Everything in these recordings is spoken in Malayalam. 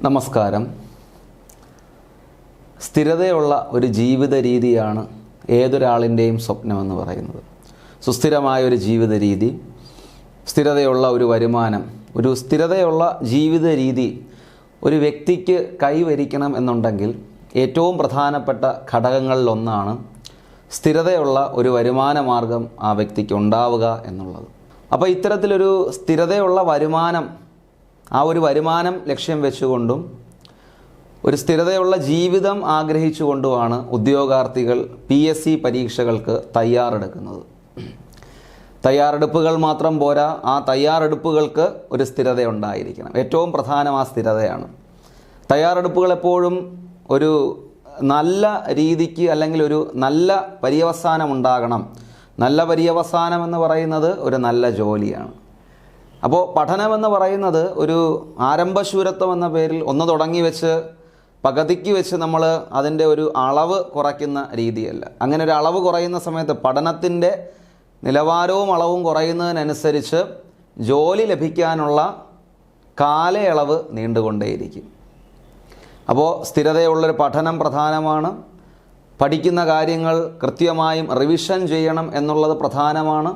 നമസ്കാരം. സ്ഥിരതയുള്ള ഒരു ജീവിത രീതിയാണ് ഏതൊരാളിൻ്റെയും സ്വപ്നമെന്ന് പറയുന്നത്. സുസ്ഥിരമായൊരു ജീവിത രീതി, സ്ഥിരതയുള്ള ഒരു വരുമാനം, ഒരു സ്ഥിരതയുള്ള ജീവിത രീതി ഒരു വ്യക്തിക്ക് കൈവരിക്കണം എന്നുണ്ടെങ്കിൽ ഏറ്റവും പ്രധാനപ്പെട്ട ഘടകങ്ങളിലൊന്നാണ് സ്ഥിരതയുള്ള ഒരു വരുമാന മാർഗം ആ വ്യക്തിക്ക് ഉണ്ടാവുക എന്നുള്ളത്. അപ്പോൾ ഇത്തരത്തിലൊരു സ്ഥിരതയുള്ള വരുമാനം, ആ ഒരു വരുമാനം ലക്ഷ്യം വെച്ചുകൊണ്ടും ഒരു സ്ഥിരതയുള്ള ജീവിതം ആഗ്രഹിച്ചുകൊണ്ടുമാണ് ഉദ്യോഗാർത്ഥികൾ PSC പരീക്ഷകൾക്ക് തയ്യാറെടുക്കുന്നത്. തയ്യാറെടുപ്പുകൾ മാത്രം പോരാ, ആ തയ്യാറെടുപ്പുകൾക്ക് ഒരു സ്ഥിരത ഉണ്ടായിരിക്കണം. ഏറ്റവും പ്രധാനം ആ സ്ഥിരതയാണ്. തയ്യാറെടുപ്പുകൾ എപ്പോഴും ഒരു നല്ല രീതിക്ക് അല്ലെങ്കിൽ ഒരു നല്ല പര്യവസാനം ഉണ്ടാകണം. നല്ല പര്യവസാനം എന്ന് പറയുന്നത് ഒരു നല്ല ജോലിയാണ്. അപ്പോൾ പഠനമെന്ന് പറയുന്നത് ഒരു ആരംഭശൂരത്വം എന്ന പേരിൽ ഒന്ന് തുടങ്ങി വെച്ച് പകുതിക്ക് വെച്ച് നമ്മൾ അതിൻ്റെ ഒരു അളവ് കുറയ്ക്കുന്ന രീതിയല്ല. അങ്ങനെ ഒരു അളവ് കുറയുന്ന സമയത്ത് പഠനത്തിൻ്റെ നിലവാരവും അളവും കുറയുന്നതിനനുസരിച്ച് ജോലി ലഭിക്കാനുള്ള കാലയളവ് നീണ്ടുകൊണ്ടേയിരിക്കും. അപ്പോൾ സ്ഥിരതയുള്ളൊരു പഠനം പ്രധാനമാണ്. പഠിക്കുന്ന കാര്യങ്ങൾ കൃത്യമായും റിവിഷൻ ചെയ്യണം എന്നുള്ളത് പ്രധാനമാണ്.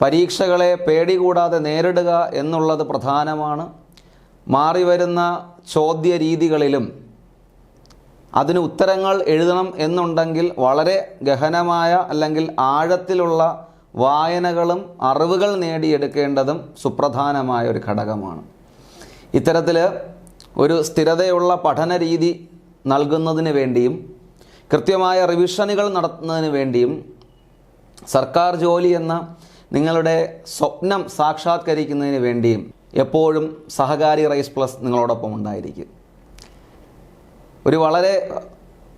പരീക്ഷകളെ പേടി കൂടാതെ നേരിടുക എന്നുള്ളത് പ്രധാനമാണ്. മാറിവരുന്ന ചോദ്യ രീതികളിലും അതിന് ഉത്തരങ്ങൾ എഴുതണം എന്നുണ്ടെങ്കിൽ വളരെ ഗഹനമായ അല്ലെങ്കിൽ ആഴത്തിലുള്ള വായനകളും അറിവുകൾ നേടിയെടുക്കേണ്ടതും സുപ്രധാനമായ ഒരു ഘടകമാണ്. ഇത്തരത്തിൽ ഒരു സ്ഥിരതയുള്ള പഠന രീതി നൽകുന്നതിന് വേണ്ടിയും കൃത്യമായ റിവിഷനുകൾ നടത്തുന്നതിന് വേണ്ടിയും സർക്കാർ ജോലി എന്ന നിങ്ങളുടെ സ്വപ്നം സാക്ഷാത്കരിക്കുന്നതിന് വേണ്ടിയും എപ്പോഴും സഹകാരി റൈസ് പ്ലസ് നിങ്ങളോടൊപ്പം ഉണ്ടായിരിക്കും. ഒരു വളരെ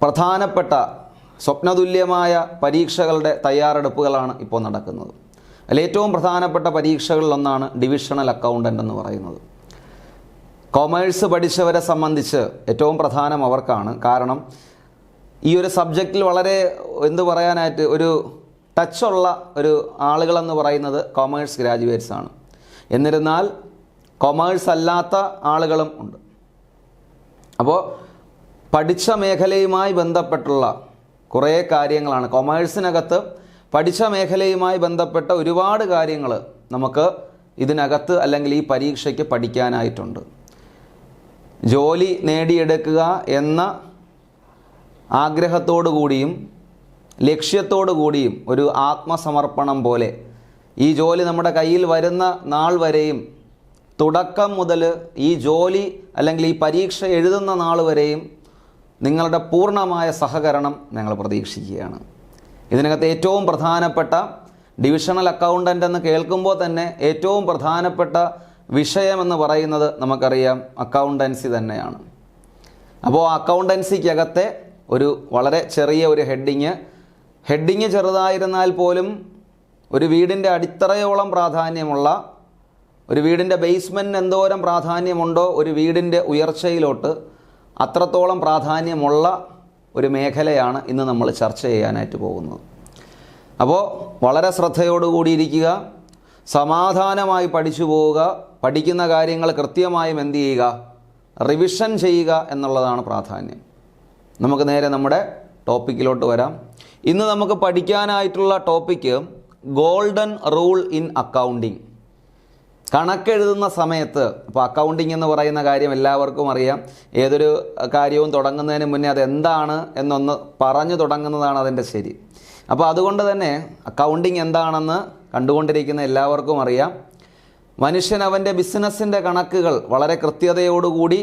പ്രധാനപ്പെട്ട സ്വപ്നതുല്യമായ പരീക്ഷകളുടെ തയ്യാറെടുപ്പുകളാണ് ഇപ്പോൾ നടക്കുന്നത്. അതിൽ ഏറ്റവും പ്രധാനപ്പെട്ട പരീക്ഷകളിലൊന്നാണ് ഡിവിഷണൽ അക്കൗണ്ടൻ്റ് എന്ന് പറയുന്നത്. കൊമേഴ്സ് പഠിച്ചവരെ സംബന്ധിച്ച് ഏറ്റവും പ്രധാനം അവർക്കാണ്. കാരണം ഈ ഒരു സബ്ജക്റ്റിൽ വളരെ ഒരു ടച്ചുള്ള ഒരു ആളുകളെന്ന് പറയുന്നത് കൊമേഴ്സ് ഗ്രാജുവേറ്റ്സ് ആണ്. എന്നിരുന്നാൽ കൊമേഴ്സ് അല്ലാത്ത ആളുകളും ഉണ്ട്. അപ്പോൾ പഠിച്ച മേഖലയുമായി ബന്ധപ്പെട്ടുള്ള കുറേ കാര്യങ്ങളാണ് കൊമേഴ്സിനകത്ത്. പഠിച്ച മേഖലയുമായി ബന്ധപ്പെട്ട ഒരുപാട് കാര്യങ്ങൾ നമുക്ക് ഇതിനകത്ത് അല്ലെങ്കിൽ ഈ പരീക്ഷയ്ക്ക് പഠിക്കാനായിട്ടുണ്ട്. ജോലി നേടിയെടുക്കുക എന്ന ആഗ്രഹത്തോടു കൂടിയും ലക്ഷ്യത്തോടു കൂടിയും ഒരു ആത്മസമർപ്പണം പോലെ ഈ ജോലി നമ്മുടെ കയ്യിൽ വരുന്ന നാൾ വരെയും, തുടക്കം മുതൽ ഈ ജോലി അല്ലെങ്കിൽ ഈ പരീക്ഷ എഴുതുന്ന നാൾ വരെയും നിങ്ങളുടെ പൂർണ്ണമായ സഹകരണം ഞങ്ങൾ പ്രതീക്ഷിക്കുകയാണ്. ഇതിനകത്ത് ഏറ്റവും പ്രധാനപ്പെട്ട ഡിവിഷണൽ അക്കൗണ്ടൻ്റ് എന്ന് കേൾക്കുമ്പോൾ തന്നെ ഏറ്റവും പ്രധാനപ്പെട്ട വിഷയമെന്ന് പറയുന്നത് നമുക്കറിയാം അക്കൗണ്ടൻസി തന്നെയാണ്. അപ്പോൾ അക്കൗണ്ടൻസിക്കകത്തെ ഒരു വളരെ ചെറിയ ഒരു ഹെഡിങ് ചെറുതായിരുന്നാൽ പോലും ഒരു വീടിൻ്റെ അടിത്തറയോളം പ്രാധാന്യമുള്ള, ഒരു വീടിൻ്റെ ബേസ്മെൻറ്റിന് എന്തോരം പ്രാധാന്യമുണ്ടോ ഒരു വീടിൻ്റെ ഉയർച്ചയിലോട്ട് അത്രത്തോളം പ്രാധാന്യമുള്ള ഒരു മേഖലയാണ് ഇന്ന് നമ്മൾ ചർച്ച ചെയ്യാനായിട്ട് പോകുന്നത്. അപ്പോൾ വളരെ ശ്രദ്ധയോടുകൂടിയിരിക്കുക, സമാധാനമായി പഠിച്ചു പോവുക, പഠിക്കുന്ന കാര്യങ്ങൾ കൃത്യമായും എന്ത് ചെയ്യുക, റിവിഷൻ ചെയ്യുക എന്നുള്ളതാണ് പ്രാധാന്യം. നമുക്ക് നേരെ നമ്മുടെ ടോപ്പിക്കിലോട്ട് വരാം. ഇന്ന് നമുക്ക് പഠിക്കാനായിട്ടുള്ള topic golden rule in accounting. കണക്കെഴുതുന്ന സമയത്ത്, ഇപ്പോൾ അക്കൗണ്ടിങ് എന്ന് പറയുന്ന കാര്യം എല്ലാവർക്കും അറിയാം. ഏതൊരു കാര്യവും തുടങ്ങുന്നതിന് മുന്നേ അതെന്താണ് എന്നൊന്ന് പറഞ്ഞു തുടങ്ങുന്നതാണ് അതിൻ്റെ ശരി. അപ്പോൾ അതുകൊണ്ട് തന്നെ അക്കൗണ്ടിങ് എന്താണെന്ന് കണ്ടുകൊണ്ടിരിക്കുന്ന എല്ലാവർക്കും അറിയാം. മനുഷ്യൻ അവൻ്റെ ബിസിനസ്സിൻ്റെ കണക്കുകൾ വളരെ കൃത്യതയോടുകൂടി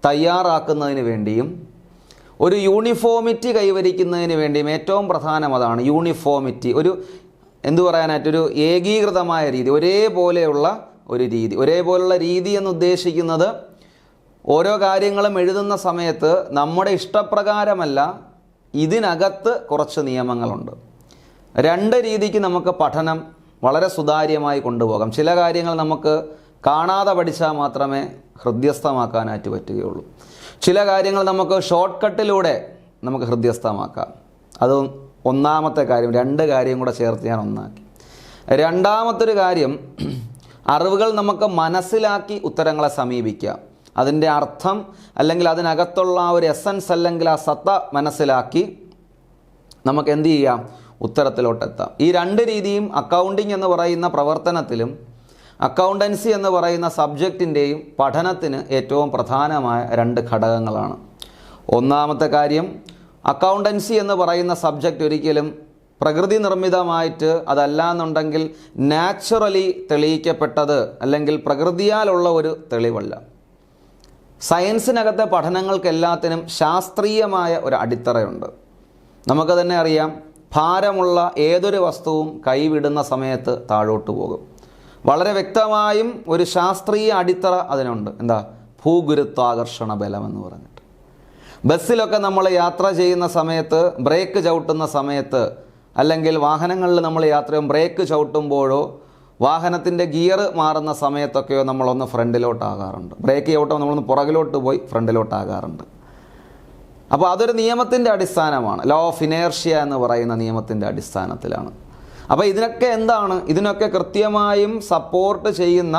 തയ്യാറാക്കുന്നതിന് വേണ്ടിയും ഒരു യൂണിഫോമിറ്റി കൈവരിക്കുന്നതിന് വേണ്ടിയും ഏറ്റവും പ്രധാനം അതാണ്. യൂണിഫോമിറ്റി, ഒരു ഒരു ഏകീകൃതമായ രീതി, ഒരേപോലെയുള്ള ഒരു രീതി. ഒരേപോലുള്ള രീതി എന്ന് ഉദ്ദേശിക്കുന്നത് ഓരോ കാര്യങ്ങളും എഴുതുന്ന സമയത്ത് നമ്മുടെ ഇഷ്ടപ്രകാരമല്ല, ഇതിനകത്ത് കുറച്ച് നിയമങ്ങളുണ്ട്. രണ്ട് രീതിക്ക് നമുക്ക് പഠനം വളരെ സുതാര്യമായി കൊണ്ടുപോകാം. ചില കാര്യങ്ങൾ നമുക്ക് കാണാതെ പഠിച്ചാൽ മാത്രമേ ഹൃദ്യസ്ഥമാക്കാനായിട്ട് പറ്റുകയുള്ളൂ. ചില കാര്യങ്ങൾ നമുക്ക് ഷോർട്ട് കട്ടിലൂടെ നമുക്ക് ഹൃദ്യസ്ഥമാക്കാം. അത് ഒന്നാമത്തെ കാര്യം. രണ്ട് കാര്യം കൂടെ ചേർത്ത് ഞാൻ ഒന്നാക്കി. രണ്ടാമത്തൊരു കാര്യം, അറിവുകൾ നമുക്ക് മനസ്സിലാക്കി ഉത്തരങ്ങളെ സമീപിക്കാം. അതിൻ്റെ അർത്ഥം അല്ലെങ്കിൽ അതിനകത്തുള്ള ആ ഒരു എസൻസ് അല്ലെങ്കിൽ ആ സത്ത മനസ്സിലാക്കി നമുക്ക് എന്ത് ചെയ്യാം, ഉത്തരത്തിലോട്ടെത്താം. ഈ രണ്ട് രീതിയും അക്കൗണ്ടിങ് എന്ന് പറയുന്ന പ്രവർത്തനത്തിലും അക്കൗണ്ടൻസി എന്ന് പറയുന്ന സബ്ജക്റ്റിൻ്റെയും പഠനത്തിന് ഏറ്റവും പ്രധാനമായ രണ്ട് ഘടകങ്ങളാണ്. ഒന്നാമത്തെ കാര്യം, അക്കൗണ്ടൻസി എന്ന് പറയുന്ന സബ്ജക്റ്റ് ഒരിക്കലും പ്രകൃതി നിർമ്മിതമായിട്ട് അതല്ല എന്നുണ്ടെങ്കിൽ നാച്ചുറലി തെളിയിക്കപ്പെട്ടത് അല്ലെങ്കിൽ പ്രകൃതിയാലുള്ള ഒരു തെളിവല്ല. സയൻസിനകത്തെ പഠനങ്ങൾക്കെല്ലാത്തിനും ശാസ്ത്രീയമായ ഒരു അടിത്തറയുണ്ട്. നമുക്ക് തന്നെ അറിയാം, ഭാരമുള്ള ഏതൊരു വസ്തുവും കൈവിടുന്ന സമയത്ത് താഴോട്ട് പോകും. വളരെ വ്യക്തമായും ഒരു ശാസ്ത്രീയ അടിത്തറ അതിനുണ്ട്. എന്താ? ഭൂഗുരുത്വാകർഷണ ബലം എന്ന് പറഞ്ഞിട്ട്. ബസ്സിലൊക്കെ നമ്മൾ യാത്ര ചെയ്യുന്ന സമയത്ത്, ബ്രേക്ക് ചവിട്ടുന്ന സമയത്ത്, അല്ലെങ്കിൽ വാഹനങ്ങളിൽ നമ്മൾ യാത്ര ചെയ്യുമ്പോൾ ബ്രേക്ക് ചവിട്ടുമ്പോഴോ വാഹനത്തിൻ്റെ ഗിയർ മാറുന്ന സമയത്തൊക്കെയോ നമ്മളൊന്ന് ഫ്രണ്ടിലോട്ടാകാറുണ്ട്. ബ്രേക്ക് ചവിട്ടുമ്പോൾ നമ്മളൊന്ന് പുറകിലോട്ട് പോയി ഫ്രണ്ടിലോട്ടാകാറുണ്ട്. അപ്പോൾ അതൊരു നിയമത്തിൻ്റെ അടിസ്ഥാനമാണ്. ലോ ഓഫ് ഇനേർഷ്യ എന്ന് പറയുന്ന നിയമത്തിൻ്റെ അടിസ്ഥാനത്തിലാണ്. അപ്പോൾ ഇതിനൊക്കെ എന്താണ്? ഇതിനൊക്കെ കൃത്യമായും സപ്പോർട്ട് ചെയ്യുന്ന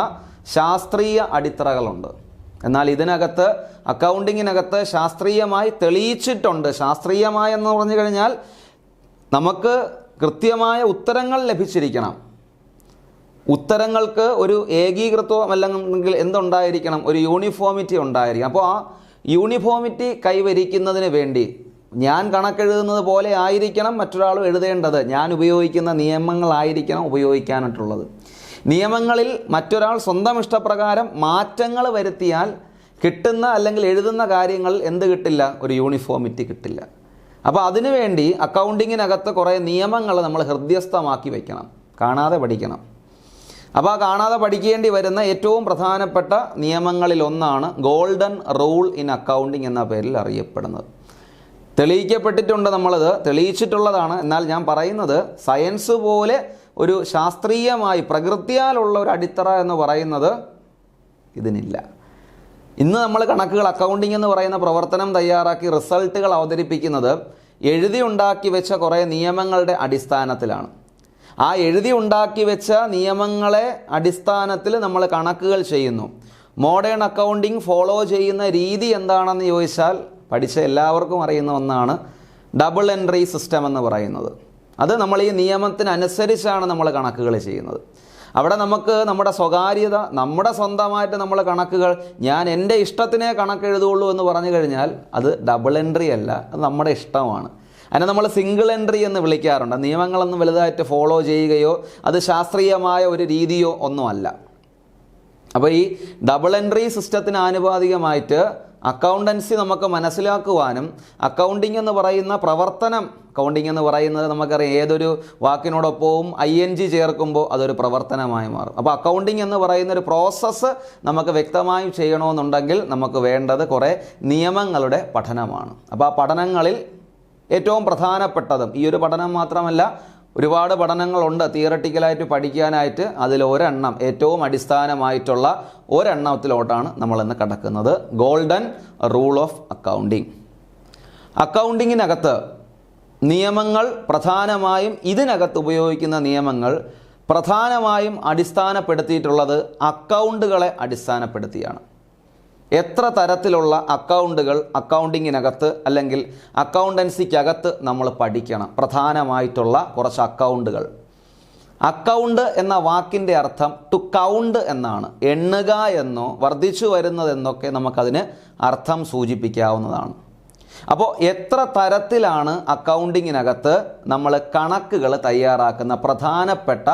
ശാസ്ത്രീയ അടിത്തറകളുണ്ട്. എന്നാൽ ഇതിനകത്ത്, അക്കൗണ്ടിങ്ങിനകത്ത് ശാസ്ത്രീയമായി തെളിയിച്ചിട്ടുണ്ട്. ശാസ്ത്രീയമായി എന്ന് പറഞ്ഞു കഴിഞ്ഞാൽ നമുക്ക് കൃത്യമായ ഉത്തരങ്ങൾ ലഭിച്ചിരിക്കണം. ഉത്തരങ്ങൾക്ക് ഒരു ഏകീകൃതം അല്ലെങ്കിൽ എന്തുണ്ടായിരിക്കണം? ഒരു യൂണിഫോമിറ്റി ഉണ്ടായിരിക്കണം. അപ്പോൾ ആ യൂണിഫോമിറ്റി കൈവരിക്കുന്നതിന് വേണ്ടി ഞാൻ കണക്കെഴുതുന്നത് പോലെ ആയിരിക്കണം മറ്റൊരാളും എഴുതേണ്ടത്. ഞാൻ ഉപയോഗിക്കുന്ന നിയമങ്ങളായിരിക്കണം ഉപയോഗിക്കാനായിട്ടുള്ളത്. നിയമങ്ങളിൽ മറ്റൊരാൾ സ്വന്തം ഇഷ്ടപ്രകാരം മാറ്റങ്ങൾ വരുത്തിയാൽ കിട്ടുന്ന അല്ലെങ്കിൽ എഴുതുന്ന കാര്യങ്ങൾ എന്ത് കിട്ടില്ല? ഒരു യൂണിഫോമിറ്റി കിട്ടില്ല. അപ്പോൾ അതിനുവേണ്ടി അക്കൗണ്ടിങ്ങിനകത്ത് കുറേ നിയമങ്ങൾ നമ്മൾ ഹൃദ്യസ്ഥമാക്കി വയ്ക്കണം, കാണാതെ പഠിക്കണം. അപ്പോൾ ആ കാണാതെ പഠിക്കേണ്ടി വരുന്ന ഏറ്റവും പ്രധാനപ്പെട്ട നിയമങ്ങളിലൊന്നാണ് ഗോൾഡൻ റൂൾ ഇൻ അക്കൗണ്ടിങ് എന്ന പേരിൽ അറിയപ്പെടുന്നത്. തെളിയിക്കപ്പെട്ടിട്ടുണ്ട്, നമ്മളത് തെളിയിച്ചിട്ടുള്ളതാണ്. എന്നാൽ ഞാൻ പറയുന്നത് സയൻസ് പോലെ ഒരു ശാസ്ത്രീയമായി പ്രകൃതിയാലുള്ള ഒരു അടിത്തറ എന്ന് പറയുന്നത് ഇതിനില്ല. ഇന്ന് നമ്മൾ കണക്കുകൾ, അക്കൗണ്ടിങ് എന്ന് പറയുന്ന പ്രവർത്തനം തയ്യാറാക്കി റിസൾട്ടുകൾ അവതരിപ്പിക്കുന്നത് എഴുതി ഉണ്ടാക്കി വെച്ച കുറേ നിയമങ്ങളുടെ അടിസ്ഥാനത്തിലാണ്. ആ എഴുതി ഉണ്ടാക്കി വെച്ച നിയമങ്ങളെ അടിസ്ഥാനത്തിൽ നമ്മൾ കണക്കുകൾ ചെയ്യുന്നു. മോഡേൺ അക്കൗണ്ടിങ് ഫോളോ ചെയ്യുന്ന രീതി എന്താണെന്ന് ചോദിച്ചാൽ പഠിച്ച എല്ലാവർക്കും അറിയുന്ന ഒന്നാണ് ഡബിൾ എൻട്രി സിസ്റ്റം എന്ന് പറയുന്നത്. അത് നമ്മൾ ഈ നിയമത്തിനനുസരിച്ചാണ് നമ്മൾ കണക്കുകൾ ചെയ്യുന്നത്. അവിടെ നമുക്ക് നമ്മുടെ സ്വകാര്യത, നമ്മുടെ സ്വന്തമായിട്ട് നമ്മൾ കണക്കുകൾ, ഞാൻ എൻ്റെ ഇഷ്ടത്തിനേ കണക്കെഴുതുള്ളൂ എന്ന് പറഞ്ഞു കഴിഞ്ഞാൽ അത് ഡബിൾ എൻട്രി അല്ല, അത് നമ്മുടെ ഇഷ്ടമാണ്. അതിനെ നമ്മൾ സിംഗിൾ എൻട്രി എന്ന് വിളിക്കാറുണ്ട്. നിയമങ്ങളൊന്നും വലുതായിട്ട് ഫോളോ ചെയ്യുകയോ അത് ശാസ്ത്രീയമായ ഒരു രീതിയോ ഒന്നുമല്ല. അപ്പോൾ ഈ ഡബിൾ എൻട്രി സിസ്റ്റത്തിന് ആനുപാതികമായിട്ട് അക്കൗണ്ടൻസി നമുക്ക് മനസ്സിലാക്കുവാനും, അക്കൗണ്ടിങ് എന്ന് പറയുന്ന പ്രവർത്തനം, അക്കൗണ്ടിങ് എന്ന് പറയുന്നത് നമുക്കറിയാം ഏതൊരു വാക്കിനോടൊപ്പവും ING ചേർക്കുമ്പോൾ അതൊരു പ്രവർത്തനമായി മാറും. അപ്പോൾ അക്കൗണ്ടിങ് എന്ന് പറയുന്ന ഒരു പ്രോസസ്സ് നമുക്ക് വ്യക്തമായും ചെയ്യണമെന്നുണ്ടെങ്കിൽ നമുക്ക് വേണ്ടത് കുറേ നിയമങ്ങളുടെ പഠനമാണ്. അപ്പോൾ ആ പഠനങ്ങളിൽ ഏറ്റവും പ്രധാനപ്പെട്ടതും, ഈ ഒരു പഠനം മാത്രമല്ല, ഒരുപാട് പഠനങ്ങളുണ്ട് തിയറട്ടിക്കലായിട്ട് പഠിക്കാനായിട്ട്. അതിലൊരെണ്ണം, ഏറ്റവും അടിസ്ഥാനമായിട്ടുള്ള ഒരെണ്ണത്തിലോട്ടാണ് നമ്മളിന്ന് കടക്കുന്നത്. Golden rule of accounting. അക്കൗണ്ടിങ്ങിനകത്ത് നിയമങ്ങൾ പ്രധാനമായും, ഇതിനകത്ത് ഉപയോഗിക്കുന്ന നിയമങ്ങൾ പ്രധാനമായും അടിസ്ഥാനപ്പെടുത്തിയിട്ടുള്ളത് അക്കൗണ്ടുകളെ അടിസ്ഥാനപ്പെടുത്തിയാണ്. എത്ര തരത്തിലുള്ള അക്കൗണ്ടുകൾ അക്കൗണ്ടിങ്ങിനകത്ത് അല്ലെങ്കിൽ അക്കൗണ്ടൻസിക്കകത്ത് നമ്മൾ പഠിക്കണം? പ്രധാനമായിട്ടുള്ള കുറച്ച് അക്കൗണ്ടുകൾ. അക്കൗണ്ട് എന്ന വാക്കിൻ്റെ അർത്ഥം ടു കൗണ്ട് എന്നാണ്. എണ്ണുക എന്നോ വർദ്ധിച്ചു വരുന്നതെന്നൊക്കെ നമുക്കതിന് അർത്ഥം സൂചിപ്പിക്കാവുന്നതാണ്. അപ്പോൾ എത്ര തരത്തിലാണ് അക്കൗണ്ടിങ്ങിനകത്ത് നമ്മൾ കണക്കുകൾ തയ്യാറാക്കുന്ന പ്രധാനപ്പെട്ട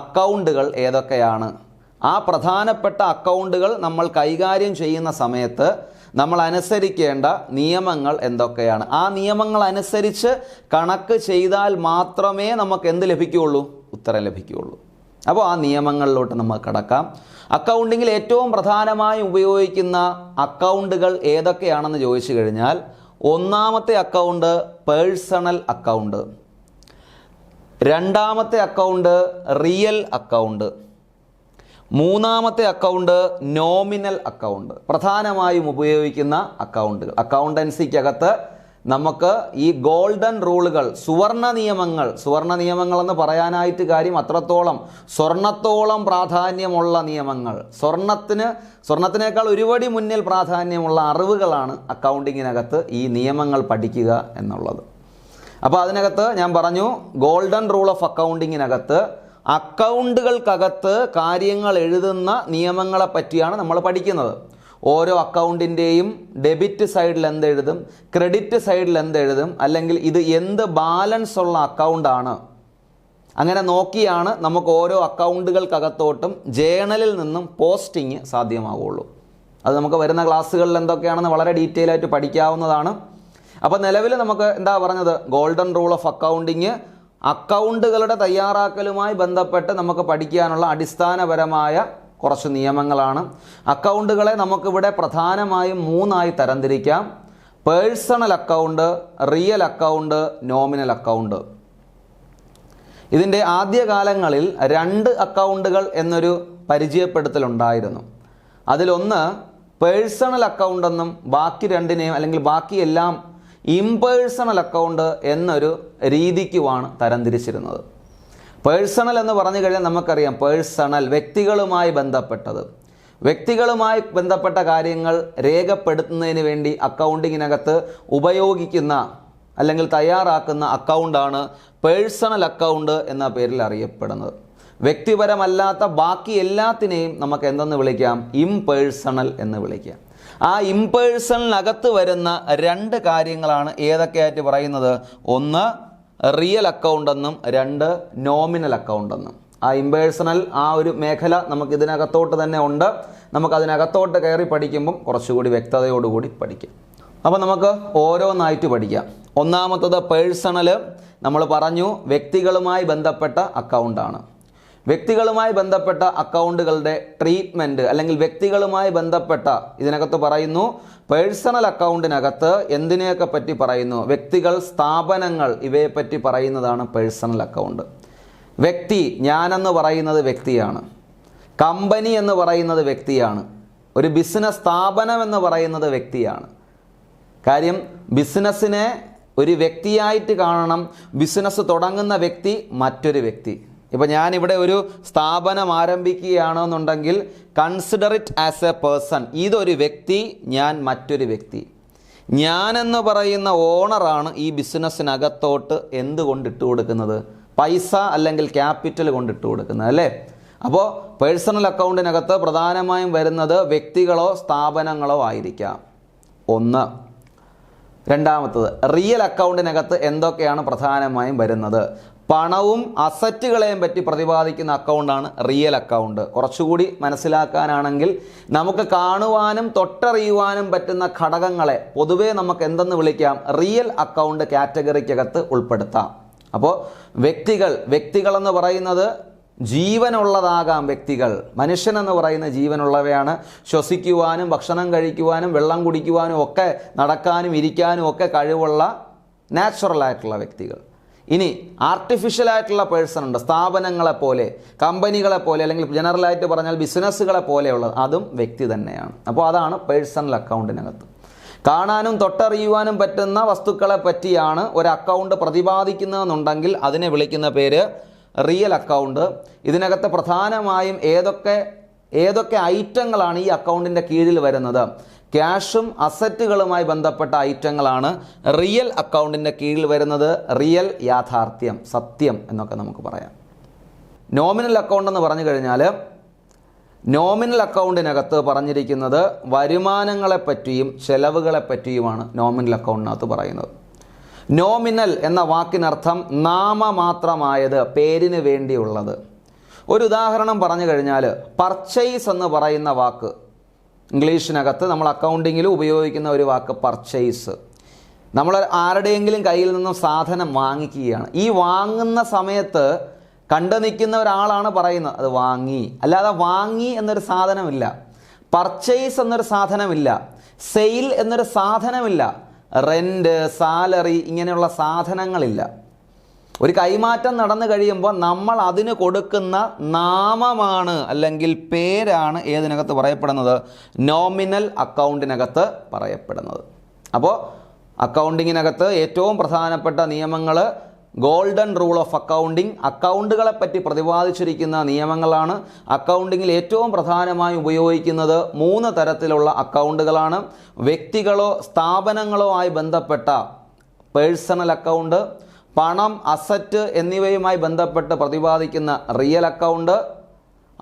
അക്കൗണ്ടുകൾ ഏതൊക്കെയാണ്? ആ പ്രധാനപ്പെട്ട അക്കൗണ്ടുകൾ നമ്മൾ കൈകാര്യം ചെയ്യുന്ന സമയത്ത് നമ്മൾ അനുസരിക്കേണ്ട നിയമങ്ങൾ എന്തൊക്കെയാണ്? ആ നിയമങ്ങൾ അനുസരിച്ച് കണക്ക് ചെയ്താൽ മാത്രമേ നമുക്ക് എന്ത് ലഭിക്കുകയുള്ളൂ? ഉത്തരം ലഭിക്കുകയുള്ളൂ. അപ്പോൾ ആ നിയമങ്ങളിലോട്ട് നമുക്ക് കടക്കാം. അക്കൗണ്ടിങ്ങിൽ ഏറ്റവും പ്രധാനമായി ഉപയോഗിക്കുന്ന അക്കൗണ്ടുകൾ ഏതൊക്കെയാണെന്ന് ചോദിച്ചു കഴിഞ്ഞാൽ, ഒന്നാമത്തെ അക്കൗണ്ട് പേഴ്സണൽ അക്കൗണ്ട്, രണ്ടാമത്തെ അക്കൗണ്ട് റിയൽ അക്കൗണ്ട്, മൂന്നാമത്തെ അക്കൗണ്ട് നോമിനൽ അക്കൗണ്ട്. പ്രധാനമായും ഉപയോഗിക്കുന്ന അക്കൗണ്ടുകൾ. അക്കൗണ്ടൻസിക്കകത്ത് നമുക്ക് ഈ ഗോൾഡൻ റൂളുകൾ, സുവർണ നിയമങ്ങൾ എന്ന് പറയാനായിട്ട് കാര്യം അത്രത്തോളം സ്വർണത്തോളം പ്രാധാന്യമുള്ള നിയമങ്ങൾ, സ്വർണത്തിനേക്കാൾ ഒരുപടി മുന്നിൽ പ്രാധാന്യമുള്ള അറിവുകളാണ് അക്കൗണ്ടിങ്ങിനകത്ത് ഈ നിയമങ്ങൾ പഠിക്കുക എന്നുള്ളത്. അപ്പോൾ അതിനകത്ത് ഞാൻ പറഞ്ഞു, ഗോൾഡൻ റൂൾ ഓഫ് അക്കൗണ്ടിങ്ങിനകത്ത് അക്കൗണ്ടുകൾക്കകത്ത് കാര്യങ്ങൾ എഴുതുന്ന നിയമങ്ങളെ പറ്റിയാണ് നമ്മൾ പഠിക്കുന്നത്. ഓരോ അക്കൗണ്ടിൻ്റെയും ഡെബിറ്റ് സൈഡിൽ എന്തെഴുതും, ക്രെഡിറ്റ് സൈഡിൽ എന്തെഴുതും, അല്ലെങ്കിൽ ഇത് എന്ത് ബാലൻസ് ഉള്ള അക്കൗണ്ടാണ്, അങ്ങനെ നോക്കിയാണ് നമുക്ക് ഓരോ അക്കൗണ്ടുകൾക്കകത്തോട്ടും ജേണലിൽ നിന്നും പോസ്റ്റിങ് സാധ്യമാവുള്ളൂ. അത് നമുക്ക് വരുന്ന ക്ലാസ്സുകളിൽ എന്തൊക്കെയാണെന്ന് വളരെ ഡീറ്റെയിൽ ആയിട്ട് പഠിക്കാവുന്നതാണ്. അപ്പോൾ നിലവിൽ നമുക്ക് എന്താ പറഞ്ഞത്, ഗോൾഡൻ റൂൾ ഓഫ് അക്കൗണ്ടിങ് അക്കൗണ്ടുകളുടെ തയ്യാറാക്കലുമായി ബന്ധപ്പെട്ട് നമുക്ക് പഠിക്കാനുള്ള അടിസ്ഥാനപരമായ കുറച്ച് നിയമങ്ങളാണ്. അക്കൗണ്ടുകളെ നമുക്കിവിടെ പ്രധാനമായും 3 തരംതിരിക്കാം: personal account, real account, nominal account. ഇതിൻ്റെ ആദ്യകാലങ്ങളിൽ 2 അക്കൗണ്ടുകൾ എന്നൊരു പരിചയപ്പെടുത്തലുണ്ടായിരുന്നു. അതിലൊന്ന് പേഴ്സണൽ അക്കൗണ്ട് എന്നും ബാക്കി 2 അല്ലെങ്കിൽ ബാക്കിയെല്ലാം ഇംപേഴ്സണൽ അക്കൗണ്ട് എന്നൊരു രീതിക്കുമാണ് തരംതിരിച്ചിരുന്നത്. പേഴ്സണൽ എന്ന് പറഞ്ഞു കഴിഞ്ഞാൽ നമുക്കറിയാം, പേഴ്സണൽ വ്യക്തികളുമായി ബന്ധപ്പെട്ട കാര്യങ്ങൾ രേഖപ്പെടുത്തുന്നതിന് വേണ്ടി അക്കൗണ്ടിങ്ങിനകത്ത് ഉപയോഗിക്കുന്ന അല്ലെങ്കിൽ തയ്യാറാക്കുന്ന അക്കൗണ്ടാണ് പേഴ്സണൽ അക്കൗണ്ട് എന്ന പേരിൽ അറിയപ്പെടുന്നത്. വ്യക്തിപരമല്ലാത്ത ബാക്കി എല്ലാത്തിനെയും നമുക്ക് എന്തെന്ന് വിളിക്കാം, ഇംപേഴ്സണൽ എന്ന് വിളിക്കാം. ആ ഇംപേഴ്സണലിനകത്ത് വരുന്ന 2 കാര്യങ്ങളാണ് ഏതൊക്കെയായിട്ട് പറയുന്നത്: ഒന്ന് റിയൽ അക്കൗണ്ട് എന്നും 2 നോമിനൽ അക്കൗണ്ട് എന്നും. ആ ഇംപേഴ്സണൽ ആ ഒരു മേഖല നമുക്ക് ഇതിനകത്തോട്ട് തന്നെ ഉണ്ട്. നമുക്കതിനകത്തോട്ട് കയറി പഠിക്കുമ്പം കുറച്ചുകൂടി വ്യക്തതയോടുകൂടി പഠിക്കാം. അപ്പോൾ നമുക്ക് ഓരോന്നായിട്ട് പഠിക്കാം. ഒന്നാമത്തത് പേഴ്സണൽ. നമ്മൾ പറഞ്ഞു വ്യക്തികളുമായി ബന്ധപ്പെട്ട അക്കൗണ്ടാണ്. വ്യക്തികളുമായി ബന്ധപ്പെട്ട അക്കൗണ്ടുകളുടെ ട്രീറ്റ്മെൻറ്റ് അല്ലെങ്കിൽ വ്യക്തികളുമായി ബന്ധപ്പെട്ട ഇതിനകത്ത് പറയുന്നു, പേഴ്സണൽ അക്കൗണ്ടിനകത്ത് എന്തിനെയൊക്കെ പറ്റി പറയുന്നു, വ്യക്തികൾ, സ്ഥാപനങ്ങൾ, ഇവയെപ്പറ്റി പറയുന്നതാണ് പേഴ്സണൽ അക്കൗണ്ട്. വ്യക്തി, ഞാനെന്ന് പറയുന്നത് വ്യക്തിയാണ്. കമ്പനി എന്ന് പറയുന്നത് വ്യക്തിയാണ്. ഒരു ബിസിനസ് സ്ഥാപനം എന്ന് പറയുന്നത് വ്യക്തിയാണ്. കാര്യം ബിസിനസ്സിനെ ഒരു വ്യക്തിയായിട്ട് കാണണം. ബിസിനസ് തുടങ്ങുന്ന വ്യക്തി മറ്റൊരു വ്യക്തി. ഇപ്പോൾ ഞാനിവിടെ ഒരു സ്ഥാപനം ആരംഭിക്കുകയാണെന്നുണ്ടെങ്കിൽ consider it as a person. ഇതൊരു വ്യക്തി, ഞാൻ മറ്റൊരു വ്യക്തി. ഞാനെന്ന് പറയുന്ന ഓണറാണ് ഈ ബിസിനസ്സിനകത്തോട്ട് എന്ത് കൊണ്ടിട്ട് കൊടുക്കുന്നത്, പൈസ അല്ലെങ്കിൽ ക്യാപിറ്റൽ കൊണ്ടിട്ട് കൊടുക്കുന്നത്, അല്ലേ? അപ്പോൾ പേഴ്സണൽ അക്കൗണ്ടിനകത്ത് പ്രധാനമായും വരുന്നത് വ്യക്തികളോ സ്ഥാപനങ്ങളോ ആയിരിക്കാം. ഒന്ന്. രണ്ടാമത്തത് റിയൽ അക്കൗണ്ടിനകത്ത് എന്തൊക്കെയാണ് പ്രധാനമായും വരുന്നത്? പണവും അസറ്റുകളെയും പറ്റി പ്രതിപാദിക്കുന്ന അക്കൗണ്ടാണ് റിയൽ അക്കൗണ്ട്. കുറച്ചുകൂടി മനസ്സിലാക്കാനാണെങ്കിൽ നമുക്ക് കാണുവാനും തൊട്ടറിയുവാനും പറ്റുന്ന ഘടകങ്ങളെ പൊതുവേ നമുക്ക് എന്തെന്ന് വിളിക്കാം, റിയൽ അക്കൗണ്ട് കാറ്റഗറിക്കകത്ത് ഉൾപ്പെടുത്താം. അപ്പോൾ വ്യക്തികളെന്ന് പറയുന്നത് ജീവനുള്ളതാകാം. മനുഷ്യനെന്ന് പറയുന്ന ജീവനുള്ളവയാണ്. ശ്വസിക്കുവാനും ഭക്ഷണം കഴിക്കുവാനും വെള്ളം കുടിക്കുവാനും ഒക്കെ നടക്കാനും ഇരിക്കാനും ഒക്കെ കഴിവുള്ള നാച്ചുറലായിട്ടുള്ള വ്യക്തികൾ. ഇനി ആർട്ടിഫിഷ്യലായിട്ടുള്ള പേഴ്സൺ ഉണ്ട്, സ്ഥാപനങ്ങളെപ്പോലെ, കമ്പനികളെപ്പോലെ, അല്ലെങ്കിൽ ജനറലായിട്ട് പറഞ്ഞാൽ ബിസിനസ്സുകളെ പോലെയുള്ളത്, അതും വ്യക്തി തന്നെയാണ്. അപ്പോൾ അതാണ് പേഴ്സണൽ അക്കൗണ്ടിനകത്ത്. കാണാനും തൊട്ടറിയുവാനും പറ്റുന്ന വസ്തുക്കളെ പറ്റിയാണ് ഒരു അക്കൗണ്ട് പ്രതിപാദിക്കുന്നതെന്നുണ്ടെങ്കിൽ അതിനെ വിളിക്കുന്ന പേര് റിയൽ അക്കൗണ്ട്. ഇതിനകത്ത് പ്രധാനമായും ഏതൊക്കെ ഐറ്റങ്ങളാണ് ഈ അക്കൗണ്ടിൻ്റെ കീഴിൽ വരുന്നത്? ക്യാഷും അസറ്റുകളുമായി ബന്ധപ്പെട്ട ഐറ്റങ്ങളാണ് റിയൽ അക്കൗണ്ടിൻ്റെ കീഴിൽ വരുന്നത്. റിയൽ, യാഥാർത്ഥ്യം, സത്യം എന്നൊക്കെ നമുക്ക് പറയാം. നോമിനൽ അക്കൗണ്ട് എന്ന് പറഞ്ഞു കഴിഞ്ഞാൽ നോമിനൽ അക്കൗണ്ടിനകത്ത് പറഞ്ഞിരിക്കുന്നത് വരുമാനങ്ങളെപ്പറ്റിയും ചെലവുകളെപ്പറ്റിയുമാണ് നോമിനൽ അക്കൗണ്ടിനകത്ത് പറയുന്നത്. നോമിനൽ എന്ന വാക്കിനർത്ഥം നാമമാത്രമായത്, പേരിന് വേണ്ടിയുള്ളത്. ഒരു ഉദാഹരണം പറഞ്ഞു കഴിഞ്ഞാൽ പർച്ചേസ് എന്ന് പറയുന്ന വാക്ക്, ഇംഗ്ലീഷിനകത്ത് നമ്മൾ അക്കൗണ്ടിങ്ങിൽ ഉപയോഗിക്കുന്ന ഒരു വാക്ക് പർച്ചേസ്. നമ്മൾ ആരുടെയെങ്കിലും കയ്യിൽ നിന്നും സാധനം വാങ്ങിക്കുകയാണ്. ഈ വാങ്ങുന്ന സമയത്ത് കണ്ടു നിൽക്കുന്ന ഒരാളാണ് പറയുന്നത് അത് വാങ്ങി, അല്ലാതെ വാങ്ങി എന്നൊരു സാധനമില്ല, പർച്ചേസ് എന്നൊരു സാധനമില്ല, സെയിൽ എന്നൊരു സാധനമില്ല, റെൻറ്റ്, സാലറി ഇങ്ങനെയുള്ള സാധനങ്ങളില്ല. ഒരു കൈമാറ്റം നടന്നു കഴിയുമ്പോൾ നമ്മൾ അതിന് കൊടുക്കുന്ന നാമമാണ് അല്ലെങ്കിൽ പേരാണ് ഏതിനകത്ത് പറയപ്പെടുന്നത്? നോമിനൽ അക്കൗണ്ടിനകത്ത് പറയപ്പെടുന്നത്. അപ്പോൾ അക്കൗണ്ടിങ്ങിനകത്ത് ഏറ്റവും പ്രധാനപ്പെട്ട നിയമങ്ങൾ ഗോൾഡൻ റൂൾ ഓഫ് അക്കൗണ്ടിങ്, അക്കൗണ്ടുകളെ പറ്റി പ്രതിപാദിച്ചിരിക്കുന്ന നിയമങ്ങളാണ്. അക്കൗണ്ടിങ്ങിൽ ഏറ്റവും പ്രധാനമായി ഉപയോഗിക്കുന്നത് 3 തരത്തിലുള്ള അക്കൗണ്ടുകളാണ്. വ്യക്തികളോ സ്ഥാപനങ്ങളോ ആയി ബന്ധപ്പെട്ട പേഴ്സണൽ അക്കൗണ്ട്, പണം, അസറ്റ് എന്നിവയുമായി ബന്ധപ്പെട്ട് പ്രതിപാദിക്കുന്ന റിയൽ അക്കൗണ്ട്,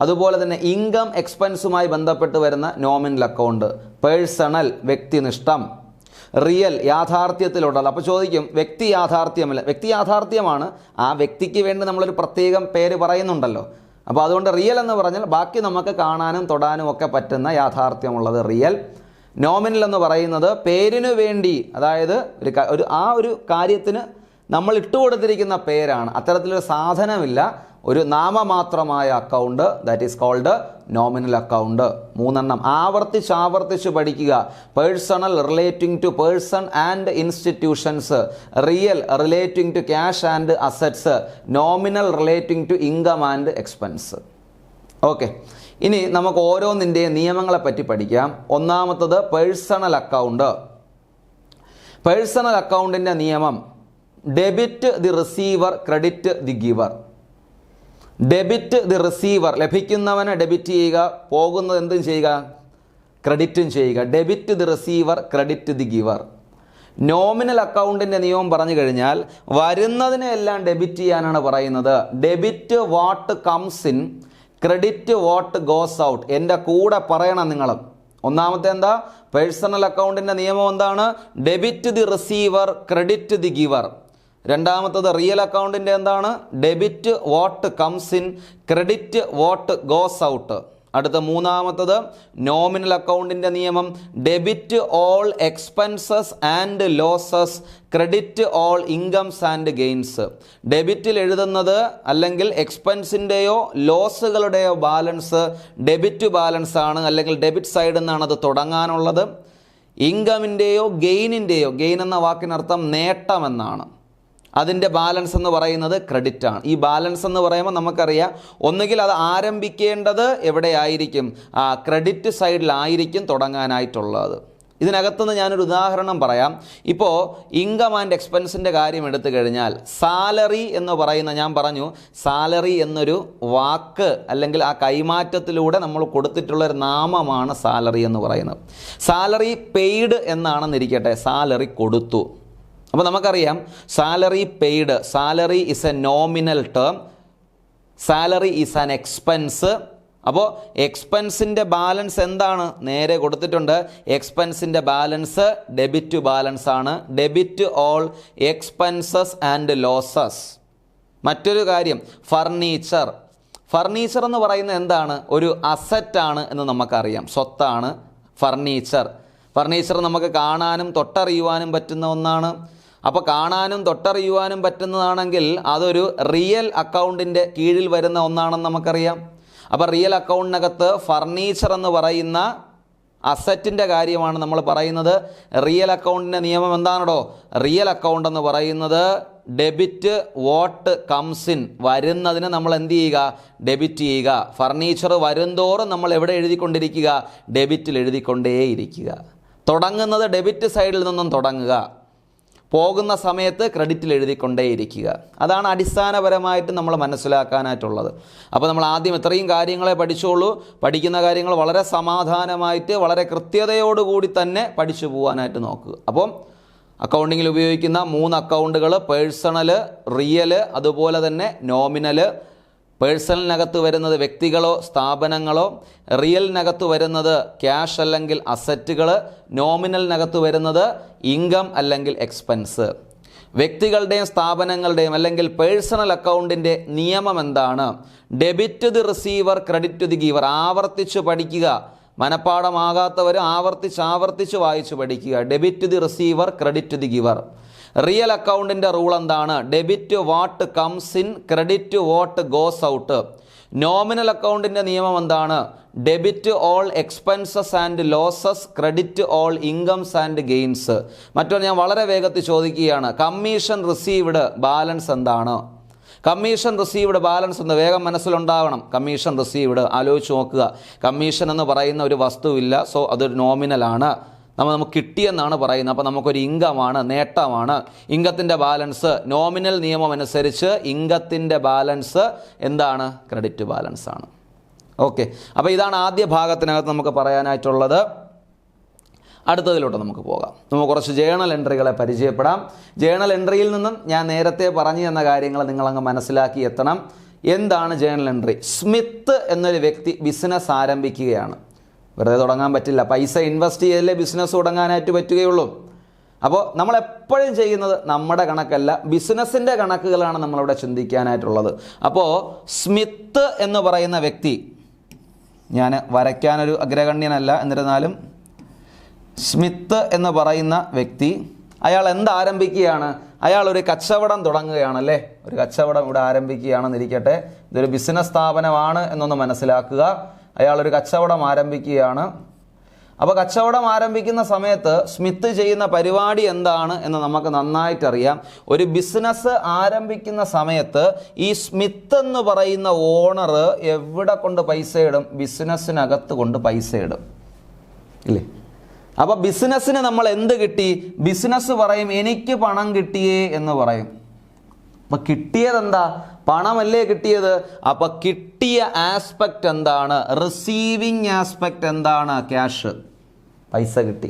അതുപോലെ തന്നെ ഇൻകം എക്സ്പെൻസുമായി ബന്ധപ്പെട്ട് വരുന്ന നോമിനൽ അക്കൗണ്ട്. പേഴ്സണൽ വ്യക്തിനിഷ്ഠം, റിയൽ യാഥാർത്ഥ്യത്തിലുള്ളത്. അപ്പോൾ ചോദിക്കും വ്യക്തി യാഥാർത്ഥ്യമല്ല, വ്യക്തി യാഥാർത്ഥ്യമാണ്, ആ വ്യക്തിക്ക് വേണ്ടി നമ്മളൊരു പ്രത്യേകം പേര് പറയുന്നുണ്ടല്ലോ. അപ്പോൾ അതുകൊണ്ട് റിയൽ എന്ന് പറഞ്ഞാൽ ബാക്കി നമുക്ക് കാണാനും തൊടാനും ഒക്കെ പറ്റുന്ന യാഥാർത്ഥ്യമുള്ളത് റിയൽ. നോമിനൽ എന്ന് പറയുന്നത് പേരിനു വേണ്ടി, അതായത് ഒരു കാര്യത്തിന് നമ്മൾ ഇട്ടുകൊടുത്തിരിക്കുന്ന പേരാണ്, അത്തരത്തിലൊരു സാധനമില്ല, ഒരു നാമമാത്രമായ account, that is called nominal account. 3 ആവർത്തിച്ച് പഠിക്കുക. Personal relating to person and institutions, real relating to cash and assets, nominal relating to income and expense. Okay, ഇനി നമുക്ക് ഓരോന്നിൻ്റെയും നിയമങ്ങളെ പറ്റി പഠിക്കാം. ഒന്നാമത്തത് പേഴ്സണൽ അക്കൗണ്ട്. പേഴ്സണൽ അക്കൗണ്ടിൻ്റെ നിയമം debit the receiver, credit the giver. Debit the receiver, ലഭിക്കുന്നവനെ ഡെബിറ്റ് ചെയ്യുക, പോകുന്നത് എന്തും ചെയ്യുക, ക്രെഡിറ്റും ചെയ്യുക. Debit the receiver, credit the giver. Nominal അക്കൗണ്ടിൻ്റെ നിയമം പറഞ്ഞു കഴിഞ്ഞാൽ വരുന്നതിനെ എല്ലാം ഡെബിറ്റ് ചെയ്യാനാണ് പറയുന്നത്. Debit what comes in, credit what goes out. എൻ്റെ കൂടെ പറയണം നിങ്ങൾ. ഒന്നാമത്തെ എന്താ? പേഴ്സണൽ അക്കൗണ്ടിൻ്റെ നിയമം എന്താണ്? Debit the receiver, credit the giver. രണ്ടാമത്തത് റിയൽ അക്കൗണ്ടിൻ്റെ എന്താണ്? Debit what comes in, credit what goes out. അടുത്ത മൂന്നാമത്തത് നോമിനൽ അക്കൗണ്ടിൻ്റെ നിയമം debit all expenses and losses, credit all incomes and gains. ഡെബിറ്റിൽ എഴുതുന്നത് അല്ലെങ്കിൽ എക്സ്പെൻസിൻ്റെയോ ലോസുകളുടെയോ ബാലൻസ് ഡെബിറ്റ് ബാലൻസ് ആണ്, അല്ലെങ്കിൽ ഡെബിറ്റ് സൈഡിൽ നിന്നാണ് അത് തുടങ്ങാനുള്ളത്. ഇൻകമിൻ്റെയോ ഗെയിനിൻ്റെയോ, ഗെയിൻ എന്ന വാക്കിനർത്ഥം നേട്ടമെന്നാണ്, അതിൻ്റെ ബാലൻസ് എന്ന് പറയുന്നത് ക്രെഡിറ്റ് ആണ്. ഈ ബാലൻസ് എന്ന് പറയുമ്പോൾ നമുക്കറിയാം, ഒന്നുകിൽ അത് ആരംഭിക്കേണ്ടത് എവിടെയായിരിക്കും? ക്രെഡിറ്റ് സൈഡിലായിരിക്കും തുടങ്ങാനായിട്ടുള്ളത്. ഇതിനകത്തുനിന്ന് ഞാനൊരു ഉദാഹരണം പറയാം. ഇപ്പോൾ ഇൻകം ആൻഡ് എക്സ്പെൻസിൻ്റെ കാര്യം എടുത്തു കഴിഞ്ഞാൽ സാലറി എന്ന് പറയുന്ന, ഞാൻ പറഞ്ഞു സാലറി എന്നൊരു വാക്ക് അല്ലെങ്കിൽ ആ കൈമാറ്റത്തിലൂടെ നമ്മൾ കൊടുത്തിട്ടുള്ളൊരു നാമമാണ് സാലറി എന്ന് പറയുന്നത്. സാലറി പെയ്ഡ് എന്നാണെന്നിരിക്കട്ടെ, സാലറി കൊടുത്തു. അപ്പോൾ നമുക്കറിയാം salary paid, salary is A nominal term, salary is an expense. അപ്പോൾ എക്സ്പെൻസിൻ്റെ ബാലൻസ് എന്താണ്? നേരെ കൊടുത്തിട്ടുണ്ട്. എക്സ്പെൻസിൻ്റെ ബാലൻസ് ഡെബിറ്റ് ബാലൻസ് ആണ്. Debit all expenses and losses. മറ്റൊരു കാര്യം ഫർണിച്ചർ. ഫർണിച്ചർ എന്ന് പറയുന്നത് എന്താണ്? ഒരു അസറ്റാണ് എന്ന് നമുക്കറിയാം, സ്വത്താണ് ഫർണിച്ചർ. ഫർണിച്ചർ നമുക്ക് കാണാനും തൊട്ടറിയുവാനും പറ്റുന്ന ഒന്നാണ്. അപ്പോൾ കാണാനും തൊട്ടറിയുവാനും പറ്റുന്നതാണെങ്കിൽ അതൊരു റിയൽ അക്കൗണ്ടിൻ്റെ കീഴിൽ വരുന്ന ഒന്നാണെന്ന് നമുക്കറിയാം. അപ്പോൾ റിയൽ അക്കൗണ്ടിനകത്ത് ഫർണിച്ചർ എന്ന് പറയുന്ന അസറ്റിൻ്റെ കാര്യമാണ് നമ്മൾ പറയുന്നത്. റിയൽ അക്കൗണ്ടിൻ്റെ നിയമം എന്താണോ? റിയൽ അക്കൗണ്ട് എന്ന് പറയുന്നത് ഡെബിറ്റ് വാട്ട് കംസ് ഇൻ, വരുന്നതിന് നമ്മൾ എന്ത് ചെയ്യുക? ഡെബിറ്റ് ചെയ്യുക. ഫർണിച്ചർ വരുംതോറും നമ്മൾ എവിടെ എഴുതിക്കൊണ്ടിരിക്കുക? ഡെബിറ്റിൽ എഴുതിക്കൊണ്ടേയിരിക്കുക. തുടങ്ങുന്നത് ഡെബിറ്റ് സൈഡിൽ നിന്നും തുടങ്ങുക, പോകുന്ന സമയത്ത് ക്രെഡിറ്റിൽ എഴുതിക്കൊണ്ടേയിരിക്കുക. അതാണ് അടിസ്ഥാനപരമായിട്ട് നമ്മൾ മനസ്സിലാക്കാനായിട്ടുള്ളത്. അപ്പോൾ നമ്മൾ ആദ്യം ഇത്രയും കാര്യങ്ങളെ പഠിച്ചോളൂ. പഠിക്കുന്ന കാര്യങ്ങൾ വളരെ സമാധാനമായിട്ട് വളരെ കൃത്യതയോടുകൂടി തന്നെ പഠിച്ചു പോകാനായിട്ട് നോക്കുക. അപ്പം അക്കൗണ്ടിങ്ങിൽ ഉപയോഗിക്കുന്ന 3 അക്കൗണ്ടുകൾ പേഴ്സണൽ, റിയൽ, അതുപോലെ തന്നെ നോമിനൽ. പേഴ്സണലിനകത്ത് വരുന്നത് വ്യക്തികളോ സ്ഥാപനങ്ങളോ, റിയലിനകത്ത് വരുന്നത് ക്യാഷ് അല്ലെങ്കിൽ അസറ്റുകൾ, നോമിനലിനകത്ത് വരുന്നത് ഇൻകം അല്ലെങ്കിൽ എക്സ്പെൻസ്. വ്യക്തികളുടെയും സ്ഥാപനങ്ങളുടെയും അല്ലെങ്കിൽ പേഴ്സണൽ അക്കൗണ്ടിൻ്റെ നിയമം എന്താണ്? Debit the receiver, credit the giver. ആവർത്തിച്ച് പഠിക്കുക. മനപ്പാഠമാകാത്തവർ ആവർത്തിച്ച് വായിച്ച് പഠിക്കുക. Debit the receiver, credit the giver. Real അക്കൗണ്ടിൻ്റെ റൂൾ എന്താണ്? Debit what comes in, credit what goes out. Nominal അക്കൗണ്ടിൻ്റെ നിയമം എന്താണ്? Debit all expenses and losses, credit all incomes and gains. മറ്റൊരു ഞാൻ വളരെ വേഗത്തിൽ ചോദിക്കുകയാണ്, കമ്മീഷൻ റിസീവ്ഡ് ബാലൻസ് എന്താണ്? കമ്മീഷൻ റിസീവ്ഡ് ബാലൻസ് എന്ന് വേഗം മനസ്സിലുണ്ടാവണം. കമ്മീഷൻ റിസീവ്ഡ് ആലോചിച്ച് നോക്കുക. കമ്മീഷൻ എന്ന് പറയുന്ന ഒരു വസ്തുവില്ല, സോ അതൊരു നോമിനലാണ്. നമുക്ക് കിട്ടിയെന്നാണ് പറയുന്നത്. അപ്പോൾ നമുക്കൊരു ഇൻകമാണ്, നേട്ടമാണ്. ഇൻകത്തിൻ്റെ ബാലൻസ് നോമിനൽ നിയമം അനുസരിച്ച് ഇൻകത്തിൻ്റെ ബാലൻസ് എന്താണ്? ക്രെഡിറ്റ് ബാലൻസ് ആണ്. ഓക്കെ, അപ്പോൾ ഇതാണ് ആദ്യ ഭാഗത്തിനകത്ത് നമുക്ക് പറയാനായിട്ടുള്ളത്. അടുത്തതിലോട്ട് നമുക്ക് പോകാം. നമുക്ക് കുറച്ച് ജേണൽ എൻട്രികളെ പരിചയപ്പെടാം. ജേണൽ എൻട്രിയിൽ നിന്നും ഞാൻ നേരത്തെ പറഞ്ഞു തന്ന കാര്യങ്ങൾ നിങ്ങളങ്ങ് മനസ്സിലാക്കി എത്തണം. എന്താണ് ജേണൽ എൻട്രി? സ്മിത്ത് എന്നൊരു വ്യക്തി ബിസിനസ് ആരംഭിക്കുകയാണ്. വെറുതെ തുടങ്ങാൻ പറ്റില്ല, പൈസ ഇൻവെസ്റ്റ് ചെയ്തല്ലേ ബിസിനസ് തുടങ്ങാനായിട്ട് പറ്റുകയുള്ളൂ. അപ്പോൾ നമ്മളെപ്പോഴും ചെയ്യുന്നത് നമ്മുടെ കണക്കല്ല, ബിസിനസ്സിൻ്റെ കണക്കുകളാണ് നമ്മളിവിടെ ചിന്തിക്കാനായിട്ടുള്ളത്. അപ്പോൾ സ്മിത്ത് എന്ന് പറയുന്ന വ്യക്തി, ഞാൻ വരയ്ക്കാനൊരു അഗ്രഗണ്യനല്ല, എന്നിരുന്നാലും സ്മിത്ത് എന്ന് പറയുന്ന വ്യക്തി അയാൾ എന്താരംഭിക്കുകയാണ്? അയാൾ ഒരു കച്ചവടം തുടങ്ങുകയാണല്ലേ. ഒരു കച്ചവടം ഇവിടെ ആരംഭിക്കുകയാണെന്നിരിക്കട്ടെ. ഇതൊരു ബിസിനസ് സ്ഥാപനമാണ് എന്നൊന്ന് മനസ്സിലാക്കുക. അയാളൊരു കച്ചവടം ആരംഭിക്കുകയാണ്. അപ്പോൾ കച്ചവടം ആരംഭിക്കുന്ന സമയത്ത് സ്മിത്ത് ചെയ്യുന്ന പരിപാടി എന്താണ് എന്ന് നമുക്ക് നന്നായിട്ടറിയാം. ഒരു ബിസിനസ് ആരംഭിക്കുന്ന സമയത്ത് ഈ സ്മിത്ത് എന്ന് പറയുന്ന ഓണർ എവിടെ കൊണ്ട് പൈസ ഇടും? ബിസിനസ്സിനകത്ത് കൊണ്ട് പൈസ ഇടും, ഇല്ലേ? അപ്പോൾ ബിസിനസ്സിന് നമ്മൾ എന്ത് കിട്ടി? ബിസിനസ് പറയും എനിക്ക് പണം കിട്ടിയേ എന്ന് പറയും. അപ്പം കിട്ടിയതെന്താ? പണമല്ലേ കിട്ടിയത്. അപ്പം കിട്ടിയ ആസ്പെക്റ്റ് എന്താണ്? റിസീവിങ് ആസ്പെക്റ്റ് എന്താണ്? ക്യാഷ്, പൈസ കിട്ടി.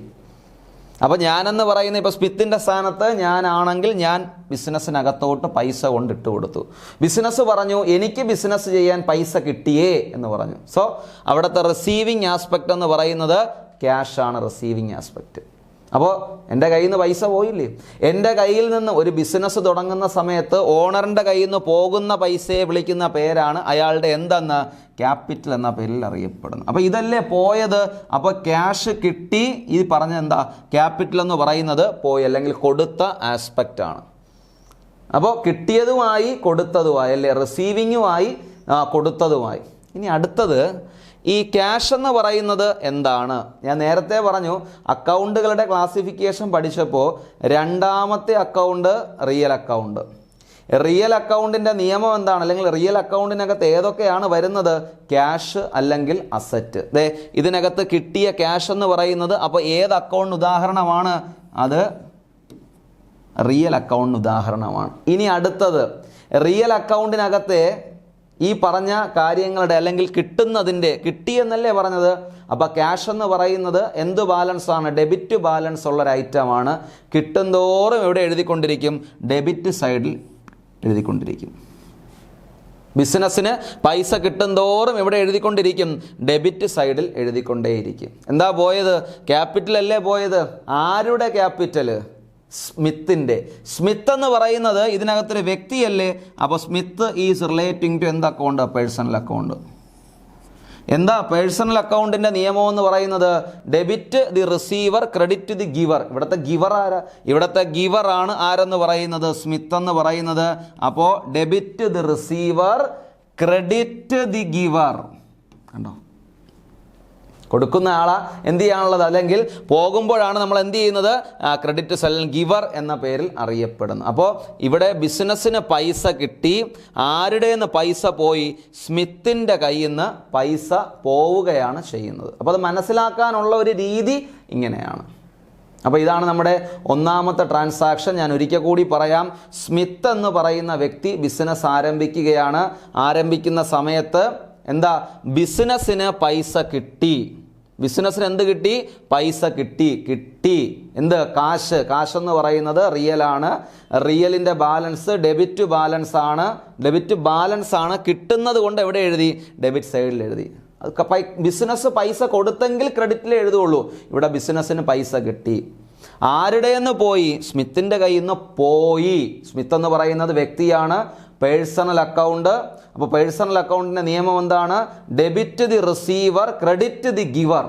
അപ്പം ഞാനെന്ന് പറയുന്നത് ഇപ്പോൾ സ്മിത്തിൻ്റെ സ്ഥാനത്ത് ഞാനാണെങ്കിൽ ഞാൻ ബിസിനസ്സിനകത്തോട്ട് പൈസ കൊണ്ടിട്ട് കൊടുത്തു. ബിസിനസ് പറഞ്ഞു എനിക്ക് ബിസിനസ് ചെയ്യാൻ പൈസ കിട്ടിയേ എന്ന് പറഞ്ഞു. സോ അവിടുത്തെ റിസീവിങ് ആസ്പെക്റ്റ് എന്ന് പറയുന്നത് ക്യാഷാണ്, റിസീവിങ് ആസ്പെക്റ്റ്. അപ്പോൾ എൻ്റെ കയ്യിൽ നിന്ന് പൈസ പോയില്ലേ? എൻ്റെ കയ്യിൽ നിന്ന് ഒരു ബിസിനസ് തുടങ്ങുന്ന സമയത്ത് ഓണറിൻ്റെ കയ്യിൽ നിന്ന് പോകുന്ന പൈസയെ വിളിക്കുന്ന പേരാണ് അയാളുടെ എന്തെന്ന്? ക്യാപിറ്റൽ എന്ന പേരിൽ അറിയപ്പെടുന്നത്. അപ്പോൾ ഇതല്ലേ പോയത്. അപ്പോൾ ക്യാഷ് കിട്ടി, ഈ പറഞ്ഞ എന്താ? ക്യാപിറ്റൽ എന്ന് പറയുന്നത് പോയി, അല്ലെങ്കിൽ കൊടുത്ത ആസ്പെക്റ്റ് ആണ്. അപ്പോൾ കിട്ടിയതുമായി കൊടുത്തതുമായി, അല്ലേ? റിസീവിങ്ങുമായി കൊടുത്തതുമായി. ഇനി അടുത്തത് ഈ ക്യാഷ് എന്ന് പറയുന്നത് എന്താണ്? ഞാൻ നേരത്തെ പറഞ്ഞു അക്കൗണ്ടുകളുടെ ക്ലാസിഫിക്കേഷൻ പഠിച്ചപ്പോൾ രണ്ടാമത്തെ അക്കൗണ്ട് റിയൽ അക്കൗണ്ട്. റിയൽ അക്കൗണ്ടിൻ്റെ നിയമം എന്താണ്? അല്ലെങ്കിൽ റിയൽ അക്കൗണ്ടിനകത്ത് ഏതൊക്കെയാണ് വരുന്നത്? ക്യാഷ് അല്ലെങ്കിൽ അസറ്റ്. ഇതിനകത്ത് കിട്ടിയ ക്യാഷ് എന്ന് പറയുന്നത് അപ്പോൾ ഏത് അക്കൗണ്ടിന് ഉദാഹരണമാണ്? അത് റിയൽ അക്കൗണ്ടിന് ഉദാഹരണമാണ്. ഇനി അടുത്തത് റിയൽ അക്കൗണ്ടിനകത്തെ ഈ പറഞ്ഞ കാര്യങ്ങളുടെ അല്ലെങ്കിൽ കിട്ടുന്നതിൻ്റെ, കിട്ടിയെന്നല്ലേ പറഞ്ഞത്. അപ്പോൾ ക്യാഷ് എന്ന് പറയുന്നത് എന്ത് ബാലൻസ് ആണ്? ഡെബിറ്റ് ബാലൻസ് ഉള്ളൊരു ഐറ്റമാണ്. കിട്ടുന്തോറും എവിടെ എഴുതിക്കൊണ്ടിരിക്കും? ഡെബിറ്റ് സൈഡിൽ എഴുതിക്കൊണ്ടിരിക്കും. ബിസിനസ്സിന് പൈസ കിട്ടുന്തോറും എവിടെ എഴുതിക്കൊണ്ടിരിക്കും? ഡെബിറ്റ് സൈഡിൽ എഴുതിക്കൊണ്ടേയിരിക്കും. എന്താ പോയത്? ക്യാപിറ്റൽ അല്ലേ പോയത്. ആരുടെ ക്യാപിറ്റൽ? സ്മിത്തിൻ്റെ. സ്മിത്ത് എന്ന് പറയുന്നത് ഇതിനകത്തൊരു വ്യക്തിയല്ലേ. അപ്പോൾ സ്മിത്ത് ഈസ് റിലേറ്റിംഗ് ടു എന്ത് അക്കൗണ്ട്? Personal account. എന്താ പേഴ്സണൽ അക്കൗണ്ടിൻ്റെ നിയമം എന്ന് പറയുന്നത്? Debit the receiver, credit the giver. ഇവിടുത്തെ ഗിവർ ആരാ? ഇവിടുത്തെ ഗിവർ ആണ് ആരെന്ന് പറയുന്നത്? സ്മിത്ത് എന്ന് പറയുന്നത്. അപ്പോൾ debit the receiver, credit the giver. കണ്ടോ? കൊടുക്കുന്ന ആളാ എന്ത് ചെയ്യാനുള്ളത്? അല്ലെങ്കിൽ പോകുമ്പോഴാണ് നമ്മൾ എന്ത് ചെയ്യുന്നത്? ക്രെഡിറ്റ് സെൽ ഗിവർ എന്ന പേരിൽ അറിയപ്പെടുന്നു. അപ്പോൾ ഇവിടെ ബിസിനസ്സിന് പൈസ കിട്ടി. ആരുടെ നിന്ന് പൈസ പോയി? സ്മിത്തിൻ്റെ കയ്യിൽ നിന്ന് പൈസ പോവുകയാണ് ചെയ്യുന്നത്. അപ്പോൾ അത് മനസ്സിലാക്കാനുള്ള ഒരു രീതി ഇങ്ങനെയാണ്. അപ്പോൾ ഇതാണ് നമ്മുടെ ഒന്നാമത്തെ ട്രാൻസാക്ഷൻ. ഞാൻ ഒരിക്കൽ കൂടി പറയാം. സ്മിത്ത് എന്ന് പറയുന്ന വ്യക്തി ബിസിനസ് ആരംഭിക്കുകയാണ്. ആരംഭിക്കുന്ന സമയത്ത് എന്താ? ബിസിനസ്സിന് പൈസ കിട്ടി. ബിസിനസ്സിന് എന്ത് കിട്ടി? പൈസ കിട്ടി. എന്ത്? കാശ്. കാശെന്ന് പറയുന്നത് റിയലാണ്. റിയലിൻ്റെ ബാലൻസ് ഡെബിറ്റ് ബാലൻസ് ആണ്. ഡെബിറ്റ് ബാലൻസ് ആണ്. കിട്ടുന്നത് കൊണ്ട് എവിടെ എഴുതി? ഡെബിറ്റ് സൈഡിൽ എഴുതി. ബിസിനസ് പൈസ കൊടുത്തെങ്കിൽ ക്രെഡിറ്റിൽ എഴുതുള്ളൂ. ഇവിടെ ബിസിനസ്സിന് പൈസ കിട്ടി. ആരുടെ നിന്ന് പോയി? സ്മിത്തിൻ്റെ കയ്യിൽ നിന്ന് പോയി. സ്മിത്ത് എന്ന് പറയുന്നത് വ്യക്തിയാണ്. Personal account. അപ്പോൾ പേഴ്സണൽ അക്കൗണ്ടിൻ്റെ നിയമം എന്താണ്? Debit the receiver, credit the giver.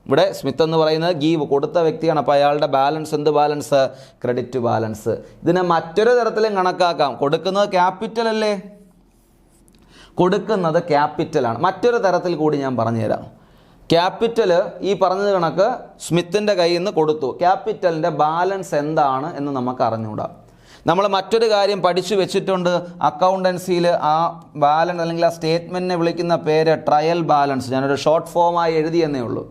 ഇവിടെ സ്മിത്ത് എന്ന് പറയുന്നത് ഗീവ്, കൊടുത്ത വ്യക്തിയാണ്. അപ്പോൾ അയാളുടെ ബാലൻസ് എന്ത് ബാലൻസ്? Credit balance. ഇതിനെ മറ്റൊരു തരത്തിലും കണക്കാക്കാം. കൊടുക്കുന്നത് ക്യാപിറ്റൽ അല്ലേ? കൊടുക്കുന്നത് ക്യാപിറ്റലാണ്. മറ്റൊരു തരത്തിൽ കൂടി ഞാൻ പറഞ്ഞുതരാം. ക്യാപിറ്റൽ ഈ പറഞ്ഞത് കണക്ക് സ്മിത്തിൻ്റെ കയ്യിൽ നിന്ന് കൊടുത്തു. ക്യാപിറ്റലിൻ്റെ ബാലൻസ് എന്താണ് എന്ന് നമുക്ക് അറിഞ്ഞുകൂടാ. നമ്മൾ മറ്റൊരു കാര്യം പഠിച്ചു വെച്ചിട്ടുണ്ട് അക്കൗണ്ടൻസിയിൽ. ആ ബാലൻസ് അല്ലെങ്കിൽ ആ സ്റ്റേറ്റ്മെൻറ്റിനെ വിളിക്കുന്ന പേര് ട്രയൽ ബാലൻസ്. ഞാനൊരു ഷോർട്ട് ഫോമായി എഴുതിയെന്നേ ഉള്ളൂ.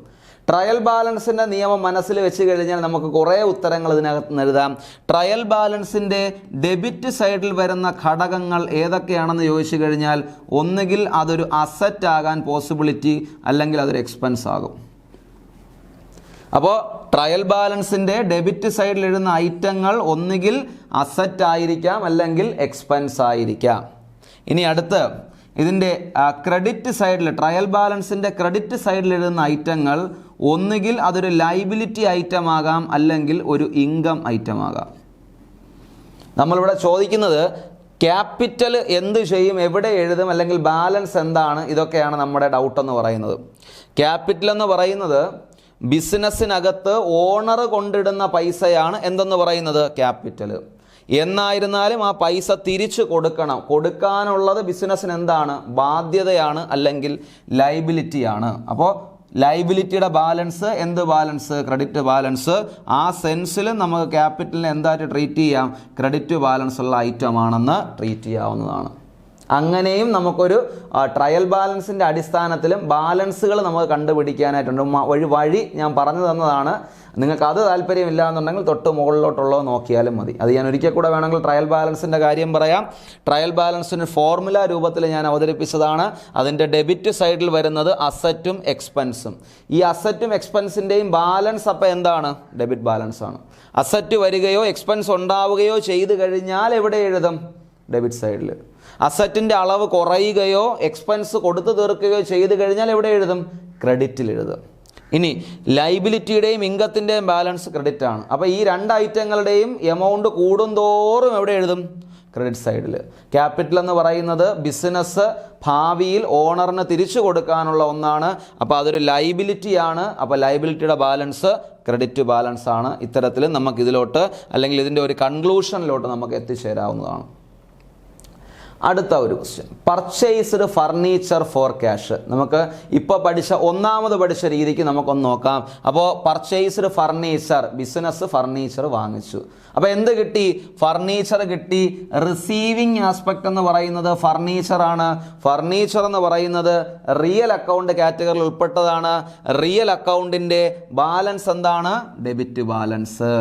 ട്രയൽ ബാലൻസിൻ്റെ നിയമം മനസ്സിൽ വെച്ച് കഴിഞ്ഞാൽ നമുക്ക് കുറേ ഉത്തരങ്ങൾ ഇതിനകത്ത് നിന്ന് എഴുതാം. ട്രയൽ ബാലൻസിൻ്റെ ഡെബിറ്റ് സൈഡിൽ വരുന്ന ഘടകങ്ങൾ ഏതൊക്കെയാണെന്ന് ചോദിച്ചു കഴിഞ്ഞാൽ ഒന്നുകിൽ അതൊരു അസറ്റ് ആകാൻ പോസിബിലിറ്റി, അല്ലെങ്കിൽ അതൊരു എക്സ്പെൻസ് ആകും. അപ്പോൾ ട്രയൽ ബാലൻസിൻ്റെ ഡെബിറ്റ് സൈഡിൽ എഴുതുന്ന ഐറ്റങ്ങൾ ഒന്നുകിൽ അസറ്റ് ആയിരിക്കാം, അല്ലെങ്കിൽ എക്സ്പെൻസ് ആയിരിക്കാം. ഇനി അടുത്ത് ഇതിൻ്റെ ക്രെഡിറ്റ് സൈഡിൽ, ട്രയൽ ബാലൻസിൻ്റെ ക്രെഡിറ്റ് സൈഡിൽ എഴുതുന്ന ഐറ്റങ്ങൾ ഒന്നുകിൽ അതൊരു ലൈബിലിറ്റി ഐറ്റം ആകാം, അല്ലെങ്കിൽ ഒരു ഇൻകം ഐറ്റം ആകാം. നമ്മളിവിടെ ചോദിക്കുന്നത് ക്യാപിറ്റൽ എന്ത് ചെയ്യും, എവിടെ എഴുതും, അല്ലെങ്കിൽ ബാലൻസ് എന്താണ്, ഇതൊക്കെയാണ് നമ്മുടെ ഡൗട്ട് എന്ന് പറയുന്നത്. ക്യാപിറ്റൽ എന്ന് പറയുന്നത് ബിസിനസ്സിനകത്ത് ഓണർ കൊണ്ടിടുന്ന പൈസയാണ് എന്തെന്ന് പറയുന്നത്, ക്യാപിറ്റൽ. എന്നായിരുന്നാലും ആ പൈസ തിരിച്ചു കൊടുക്കണം. കൊടുക്കാനുള്ളത് ബിസിനസ്സിന് എന്താണ്, ബാധ്യതയാണ്, അല്ലെങ്കിൽ ലൈബിലിറ്റിയാണ്. അപ്പോൾ ലൈബിലിറ്റിയുടെ ബാലൻസ് എന്ത് ബാലൻസ്, ക്രെഡിറ്റ് ബാലൻസ്. ആ സെൻസിൽ നമുക്ക് ക്യാപിറ്റലിനെ എന്തായിട്ട് ട്രീറ്റ് ചെയ്യാം, ക്രെഡിറ്റ് ബാലൻസ് ഉള്ള ഐറ്റം ആണെന്ന് ട്രീറ്റ് ചെയ്യാവുന്നതാണ്. അങ്ങനെയും നമുക്കൊരു ട്രയൽ ബാലൻസിൻ്റെ അടിസ്ഥാനത്തിലും ബാലൻസുകൾ നമുക്ക് കണ്ടുപിടിക്കാനായിട്ടുണ്ട്. ഒരു വഴി ഞാൻ പറഞ്ഞു തന്നതാണ്. നിങ്ങൾക്ക് അത് താല്പര്യമില്ല എന്നുണ്ടെങ്കിൽ തൊട്ട് മുകളിലോട്ടുള്ളത് നോക്കിയാലും മതി. അത് ഞാൻ ഒരിക്കൽ കൂടെ വേണമെങ്കിൽ ട്രയൽ ബാലൻസിൻ്റെ കാര്യം പറയാം. ട്രയൽ ബാലൻസിന് ഫോർമുല രൂപത്തിൽ ഞാൻ അവതരിപ്പിച്ചതാണ്. അതിൻ്റെ ഡെബിറ്റ് സൈഡിൽ വരുന്നത് അസറ്റും എക്സ്പെൻസും. ഈ അസറ്റും എക്സ്പെൻസിൻ്റെയും ബാലൻസ് അപ്പോൾ എന്താണ്, ഡെബിറ്റ് ബാലൻസ് ആണ്. അസറ്റ് വരികയോ എക്സ്പെൻസ് ഉണ്ടാവുകയോ ചെയ്തു കഴിഞ്ഞാൽ എവിടെ എഴുതും, ഡെബിറ്റ് സൈഡിൽ. അസറ്റിൻ്റെ അളവ് കുറയുകയോ എക്സ്പെൻസ് കൊടുത്തു തീർക്കുകയോ ചെയ്തു കഴിഞ്ഞാൽ എവിടെ എഴുതും, ക്രെഡിറ്റിൽ എഴുതും. ഇനി ലൈബിലിറ്റിയുടെയും ഇൻകത്തിൻ്റെയും ബാലൻസ് ക്രെഡിറ്റ് ആണ്. അപ്പോൾ ഈ രണ്ട് ഐറ്റങ്ങളുടെയും എമൗണ്ട് കൂടുന്തോറും എവിടെ എഴുതും, ക്രെഡിറ്റ് സൈഡിൽ. ക്യാപിറ്റൽ എന്ന് പറയുന്നത് ബിസിനസ് ഭാവിയിൽ ഓണറിന് തിരിച്ചു കൊടുക്കാനുള്ള ഒന്നാണ്. അപ്പോൾ അതൊരു ലൈബിലിറ്റിയാണ്. അപ്പോൾ ലൈബിലിറ്റിയുടെ ബാലൻസ് ക്രെഡിറ്റ് ബാലൻസ് ആണ്. ഇത്തരത്തിൽ നമുക്കിതിലോട്ട്, അല്ലെങ്കിൽ ഇതിൻ്റെ ഒരു കൺക്ലൂഷനിലോട്ട് നമുക്ക് എത്തിച്ചേരാവുന്നതാണ്. അടുത്ത ഒരു question, purchased furniture for cash. നമുക്ക് ഇപ്പോൾ ഒന്നാമത് പഠിച്ച രീതിക്ക് നമുക്കൊന്ന് നോക്കാം. അപ്പോൾ പർച്ചേസ്ഡ് ഫർണിച്ചർ, ബിസിനസ് ഫർണിച്ചർ വാങ്ങിച്ചു. അപ്പോൾ എന്ത് കിട്ടി, ഫർണിച്ചർ കിട്ടി. റിസീവിങ് ആസ്പെക്ട് എന്ന് പറയുന്നത് ഫർണിച്ചറാണ്. ഫർണിച്ചർ എന്ന് പറയുന്നത് റിയൽ അക്കൗണ്ട് കാറ്റഗറിയിൽ ഉൾപ്പെട്ടതാണ്. റിയൽ അക്കൗണ്ടിൻ്റെ ബാലൻസ് എന്താണ്, ഡെബിറ്റ് ബാലൻസ്.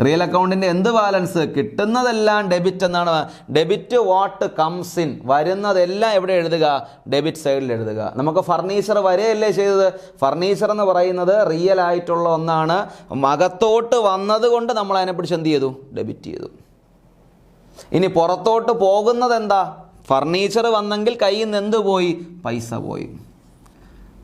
റിയൽ അക്കൗണ്ടിൻ്റെ എന്ത് ബാലൻസ്, കിട്ടുന്നതെല്ലാം ഡെബിറ്റ് എന്നാണ്. ഡെബിറ്റ് വാട്ട് കംസ് ഇൻ, വരുന്നതെല്ലാം എവിടെ എഴുതുക, ഡെബിറ്റ് സൈഡിൽ എഴുതുക. നമുക്ക് ഫർണിച്ചർ വരെയല്ലേ ചെയ്തത്. ഫർണിച്ചർ എന്ന് പറയുന്നത് റിയൽ ആയിട്ടുള്ള ഒന്നാണ്. അകത്തോട്ട് വന്നത് കൊണ്ട് നമ്മൾ അതിനെ പിടിച്ച് എന്ത് ചെയ്തു, ഡെബിറ്റ് ചെയ്തു. ഇനി പുറത്തോട്ട് പോകുന്നത് എന്താ, ഫർണിച്ചർ വന്നെങ്കിൽ കയ്യിൽ നിന്ന് എന്ത് പോയി, പൈസ പോയി.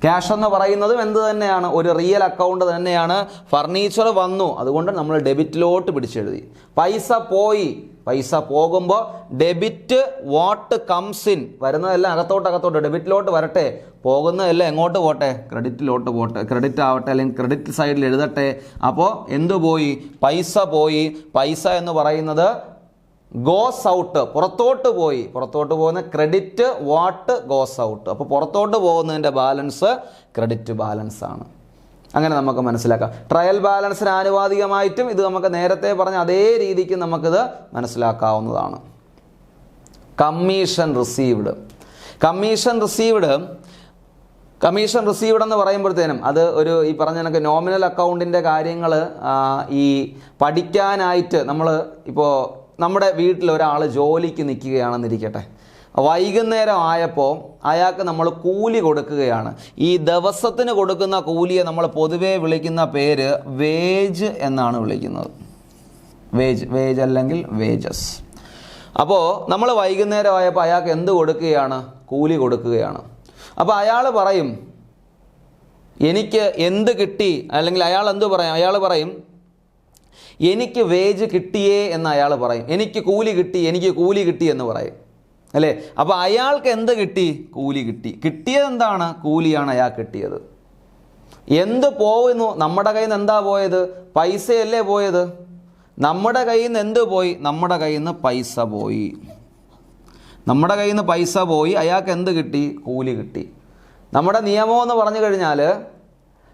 ക്യാഷ് എന്ന് പറയുന്നതും എന്ത് തന്നെയാണ്, ഒരു റിയൽ അക്കൗണ്ട് തന്നെയാണ്. ഫർണിച്ചർ വന്നു, അതുകൊണ്ട് നമ്മൾ ഡെബിറ്റിലോട്ട് പിടിച്ചെഴുതി. പൈസ പോയി, പൈസ പോകുമ്പോൾ ഡെബിറ്റ് വാട്ട് കംസ് ഇൻ, വരുന്നതെല്ലാം അകത്തോട്ട് ഡെബിറ്റിലോട്ട് വരട്ടെ, പോകുന്നതെല്ലാം എങ്ങോട്ട് പോട്ടെ, ക്രെഡിറ്റിലോട്ട് പോട്ടെ, ക്രെഡിറ്റ് ആവട്ടെ, അല്ലെങ്കിൽ ക്രെഡിറ്റ് സൈഡിൽ എഴുതട്ടെ. അപ്പോൾ എന്തു പോയി, പൈസ പോയി. പൈസ എന്ന് പറയുന്നത് ഗോസ് ഔട്ട്, പുറത്തോട്ട് പോയി. പുറത്തോട്ട് പോകുന്ന ക്രെഡിറ്റ് വാട്ട് ഗോസ് ഔട്ട്. അപ്പോൾ പുറത്തോട്ട് പോകുന്നതിൻ്റെ ബാലൻസ് ക്രെഡിറ്റ് ബാലൻസ് ആണ്. അങ്ങനെ നമുക്ക് മനസ്സിലാക്കാം. ട്രയൽ ബാലൻസിന് ആനുപാതികമായിട്ടും ഇത് നമുക്ക് നേരത്തെ പറഞ്ഞ അതേ രീതിക്ക് നമുക്കിത് മനസ്സിലാക്കാവുന്നതാണ്. Commission received. കമ്മീഷൻ റിസീവ്ഡ് എന്ന് പറയുമ്പോഴത്തേനും അത് ഒരു ഈ പറഞ്ഞ കണക്ക് നോമിനൽ അക്കൗണ്ടിൻ്റെ കാര്യങ്ങൾ ഈ പഠിക്കാനായിട്ട് നമ്മൾ ഇപ്പോൾ നമ്മുടെ വീട്ടിൽ ഒരാൾ ജോലിക്ക് നിൽക്കുകയാണെന്നിരിക്കട്ടെ. വൈകുന്നേരം ആയപ്പോൾ അയാൾക്ക് നമ്മൾ കൂലി കൊടുക്കുകയാണ്. ഈ ദിവസത്തിന് കൊടുക്കുന്ന കൂലിയെ നമ്മൾ പൊതുവേ വിളിക്കുന്ന പേര് വേജ് എന്നാണ് വിളിക്കുന്നത്. വേജ് അല്ലെങ്കിൽ വേജസ്. അപ്പോൾ നമ്മൾ വൈകുന്നേരം ആയപ്പോൾ അയാൾക്ക് എന്ത് കൊടുക്കുകയാണ്, കൂലി കൊടുക്കുകയാണ്. അപ്പോൾ അയാൾ പറയും എനിക്ക് എന്ത് കിട്ടി, അല്ലെങ്കിൽ അയാൾ എന്ത് പറയും, അയാൾ പറയും എനിക്ക് വേജ് കിട്ടിയേ എന്ന് അയാൾ പറയും. എനിക്ക് കൂലി കിട്ടി എന്ന് പറയും അല്ലേ. അപ്പോൾ അയാൾക്ക് എന്ത് കിട്ടി, കൂലി കിട്ടി. കിട്ടിയത് എന്താണ്, കൂലിയാണ് അയാൾ കിട്ടിയത്. എന്ത് പോകുന്നു, നമ്മുടെ കയ്യിൽ നിന്ന് എന്താ പോയത്, പൈസയല്ലേ പോയത്. നമ്മുടെ കയ്യിൽ നിന്ന് എന്ത് പോയി, നമ്മുടെ കയ്യിൽ നിന്ന് പൈസ പോയി. നമ്മുടെ കയ്യിൽ നിന്ന് പൈസ പോയി, അയാൾക്ക് എന്ത് കിട്ടി, കൂലി കിട്ടി. നമ്മുടെ നിയമം എന്ന് പറഞ്ഞു കഴിഞ്ഞാൽ,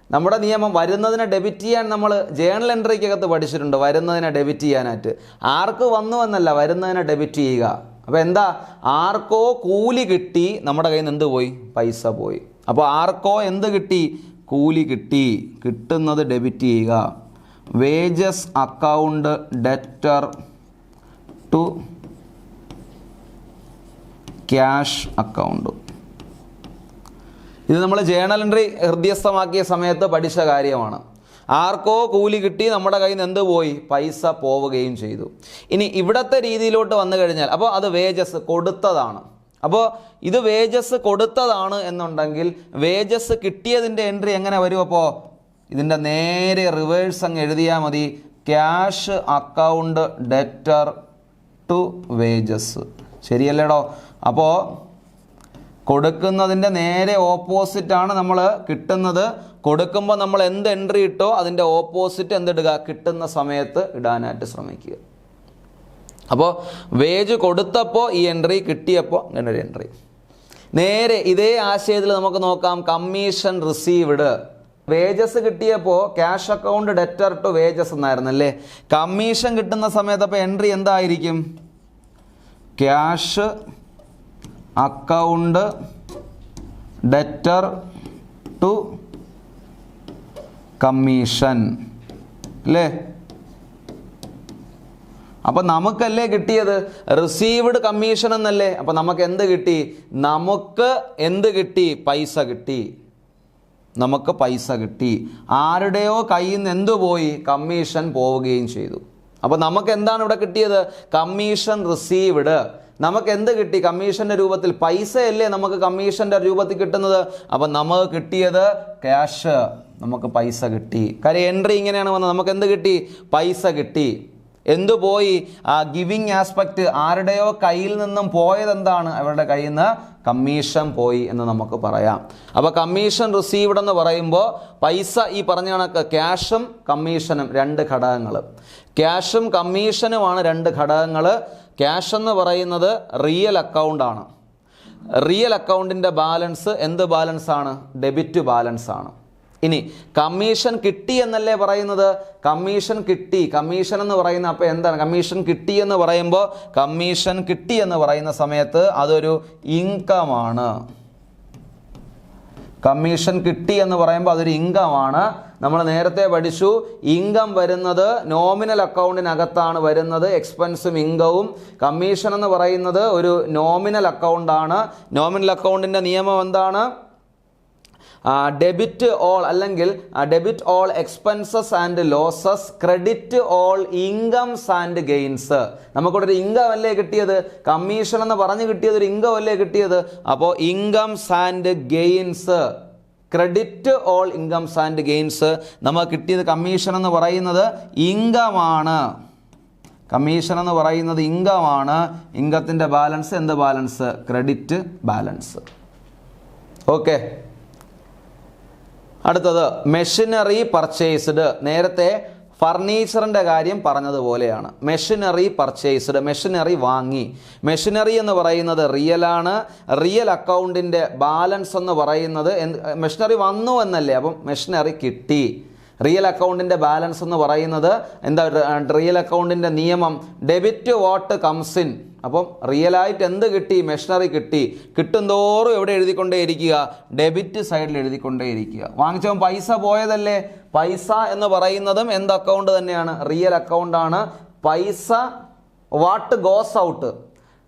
നമ്മുടെ നിയമം വരുന്നതിനെ ഡെബിറ്റ് ചെയ്യാൻ നമ്മൾ ജേണൽ എൻട്രിക്കകത്ത് പഠിച്ചിട്ടുണ്ട്. വരുന്നതിനെ ഡെബിറ്റ് ചെയ്യാനായിട്ട് ആർക്ക് വന്നു എന്നല്ല, വരുന്നതിനെ ഡെബിറ്റ് ചെയ്യുക. അപ്പോൾ എന്താ, ആർക്കോ കൂലി കിട്ടി, നമ്മുടെ കയ്യിൽ നിന്ന് എന്ത് പോയി, പൈസ പോയി. അപ്പോൾ ആർക്കോ എന്ത് കിട്ടി, കൂലി കിട്ടി, കിട്ടുന്നത് ഡെബിറ്റ് ചെയ്യുക. Wages account debtor to cash account. ഇത് നമ്മൾ ജേണൽ എൻട്രി ഹൃദ്യസ്ഥമാക്കിയ സമയത്ത് പഠിച്ച കാര്യമാണ്. ആർക്കോ കൂലി കിട്ടി, നമ്മുടെ കയ്യിൽ നിന്ന് എന്ത് പോയി? പൈസ പോവുകയും ചെയ്തു. ഇനി ഇവിടത്തെ രീതിയിലോട്ട് വന്നു കഴിഞ്ഞാൽ അപ്പോൾ അത് വേജസ് കൊടുത്തതാണ്. അപ്പോൾ ഇത് വേജസ് കൊടുത്തതാണ് എന്നുണ്ടെങ്കിൽ വേജസ് കിട്ടിയതിൻ്റെ എൻട്രി എങ്ങനെ വരും? അപ്പോൾ ഇതിൻ്റെ നേരെ റിവേഴ്സ് അങ്ങ് എഴുതിയാൽ മതി. Cash account debtor to wages. ശരിയല്ലേടോ? അപ്പോൾ കൊടുക്കുന്നതിൻ്റെ നേരെ ഓപ്പോസിറ്റാണ് നമ്മൾ കിട്ടുന്നത്. കൊടുക്കുമ്പോൾ നമ്മൾ എന്ത് എൻട്രി ഇട്ടോ അതിൻ്റെ ഓപ്പോസിറ്റ് എന്തിടുക? കിട്ടുന്ന സമയത്ത് ഇടാനായിട്ട് ശ്രമിക്കുക. അപ്പോൾ വേജ് കൊടുത്തപ്പോൾ ഈ എൻട്രി, കിട്ടിയപ്പോൾ ഇങ്ങനെ ഒരു എൻട്രി. നേരെ ഇതേ ആശയത്തിൽ നമുക്ക് നോക്കാം. Commission received. വേജസ് കിട്ടിയപ്പോൾ cash account debtor to wages എന്നായിരുന്നല്ലേ. കമ്മീഷൻ കിട്ടുന്ന സമയത്ത് അപ്പോൾ എൻട്രി എന്തായിരിക്കും? Cash account debtor to commission അല്ലേ? അപ്പം നമുക്കല്ലേ കിട്ടിയത്? റിസീവ്ഡ് കമ്മീഷൻ എന്നല്ലേ. അപ്പം നമുക്ക് എന്ത് കിട്ടി? നമുക്ക് എന്ത് കിട്ടി? പൈസ കിട്ടി. നമുക്ക് പൈസ കിട്ടി. ആരുടെയോ കയ്യിൽ നിന്ന് എന്തു പോയി? കമ്മീഷൻ പോവുകയും ചെയ്തു. അപ്പോൾ നമുക്ക് എന്താണ് ഇവിടെ കിട്ടിയത്? Commission received. നമുക്ക് എന്ത് കിട്ടി? കമ്മീഷൻ്റെ രൂപത്തിൽ പൈസയല്ലേ നമുക്ക് കമ്മീഷൻ്റെ രൂപത്തിൽ കിട്ടുന്നത്. അപ്പം നമുക്ക് കിട്ടിയത് ക്യാഷ്. നമുക്ക് പൈസ കിട്ടി. കാര്യം എൻട്രി ഇങ്ങനെയാണ് വന്നത്. നമുക്ക് എന്ത് കിട്ടി? പൈസ കിട്ടി. എന്തു പോയി? ആ ഗിവിങ് ആസ്പെക്റ്റ്. ആരുടെയോ കയ്യിൽ നിന്നും പോയത് എന്താണ്? അവരുടെ കയ്യിൽ നിന്ന് കമ്മീഷൻ പോയി എന്ന് നമുക്ക് പറയാം. അപ്പോൾ കമ്മീഷൻ റിസീവ്ഡ് എന്ന് പറയുമ്പോൾ പൈസ ഈ പറഞ്ഞ കണക്ക് ക്യാഷും കമ്മീഷനും രണ്ട് ഘടകങ്ങൾ. ക്യാഷും കമ്മീഷനുമാണ് രണ്ട് ഘടകങ്ങൾ. ക്യാഷ് എന്ന് പറയുന്നത് റിയൽ അക്കൗണ്ടാണ്. റിയൽ അക്കൗണ്ടിൻ്റെ ബാലൻസ് എന്ത് ബാലൻസ് ആണ്? ഡെബിറ്റ് ബാലൻസ് ആണ്. ഇനി കമ്മീഷൻ കിട്ടി എന്നല്ലേ പറയുന്നത്? കമ്മീഷൻ കിട്ടി. കമ്മീഷൻ എന്ന് പറയുന്ന അപ്പോൾ എന്താണ്? കമ്മീഷൻ കിട്ടി എന്ന് പറയുമ്പോൾ കമ്മീഷൻ കിട്ടി എന്ന് പറയുന്ന സമയത്ത് അതൊരു ഇൻകമാണ്. കമ്മീഷൻ കിട്ടി എന്ന് പറയുമ്പോൾ അതൊരു ഇൻകമാണ്. നമ്മൾ നേരത്തെ പഠിച്ചു, ഇൻകം വരുന്നത് നോമിനൽ അക്കൗണ്ടിനകത്താണ് വരുന്നത്. എക്സ്പെൻസും ഇൻകവും. കമ്മീഷൻ എന്ന് പറയുന്നത് ഒരു നോമിനൽ അക്കൗണ്ടാണ്. നോമിനൽ അക്കൗണ്ടിൻ്റെ നിയമം എന്താണ്? ഡെബിറ്റ് ഓൾ അല്ലെങ്കിൽ debit all expenses and losses, credit all incomes and gains. നമുക്കിവിടെ ഒരു ഇൻകം അല്ലേ കിട്ടിയത്? കമ്മീഷൻ എന്ന് പറഞ്ഞു കിട്ടിയത് ഒരു ഇൻകം അല്ലേ കിട്ടിയത്? അപ്പോൾ incomes and gains, credit all incomes and gains. നമുക്ക് കിട്ടിയത് കമ്മീഷൻ എന്ന് പറയുന്നത് ഇൻകമാണ്. കമ്മീഷൻ എന്ന് പറയുന്നത് ഇൻകമാണ്. ഇൻകത്തിൻ്റെ ബാലൻസ് എന്ത് ബാലൻസ്? Credit balance. ഓക്കെ. അടുത്തത് മെഷീനറി പർച്ചേസ്ഡ്. നേരത്തെ ഫർണിച്ചറിൻ്റെ കാര്യം പറഞ്ഞതുപോലെയാണ്. മെഷീനറി പർച്ചേസ്ഡ്, മെഷീനറി വാങ്ങി. മെഷീനറി എന്ന് പറയുന്നത് റിയലാണ്. റിയൽ അക്കൗണ്ടിൻ്റെ ബാലൻസ് എന്ന് പറയുന്നത് മെഷീനറി വന്നു എന്നല്ലേ. അപ്പം മെഷീനറി കിട്ടി. റിയൽ അക്കൗണ്ടിൻ്റെ ബാലൻസ് എന്ന് പറയുന്നത് എന്താ? റിയൽ അക്കൗണ്ടിൻ്റെ നിയമം ഡെബിറ്റ് വാട്ട് കംസ് ഇൻ. അപ്പം റിയലായിട്ട് എന്ത് കിട്ടി? മെഷീനറി കിട്ടി. കിട്ടുന്തോറും എവിടെ എഴുതിക്കൊണ്ടേയിരിക്കുക? ഡെബിറ്റ് സൈഡിൽ എഴുതിക്കൊണ്ടേയിരിക്കുക. വാങ്ങിച്ചവൻ പൈസ പോയതല്ലേ. പൈസ എന്ന് പറയുന്നതും എന്ത് അക്കൗണ്ട് തന്നെയാണ്? റിയൽ അക്കൗണ്ടാണ്. പൈസ what goes out,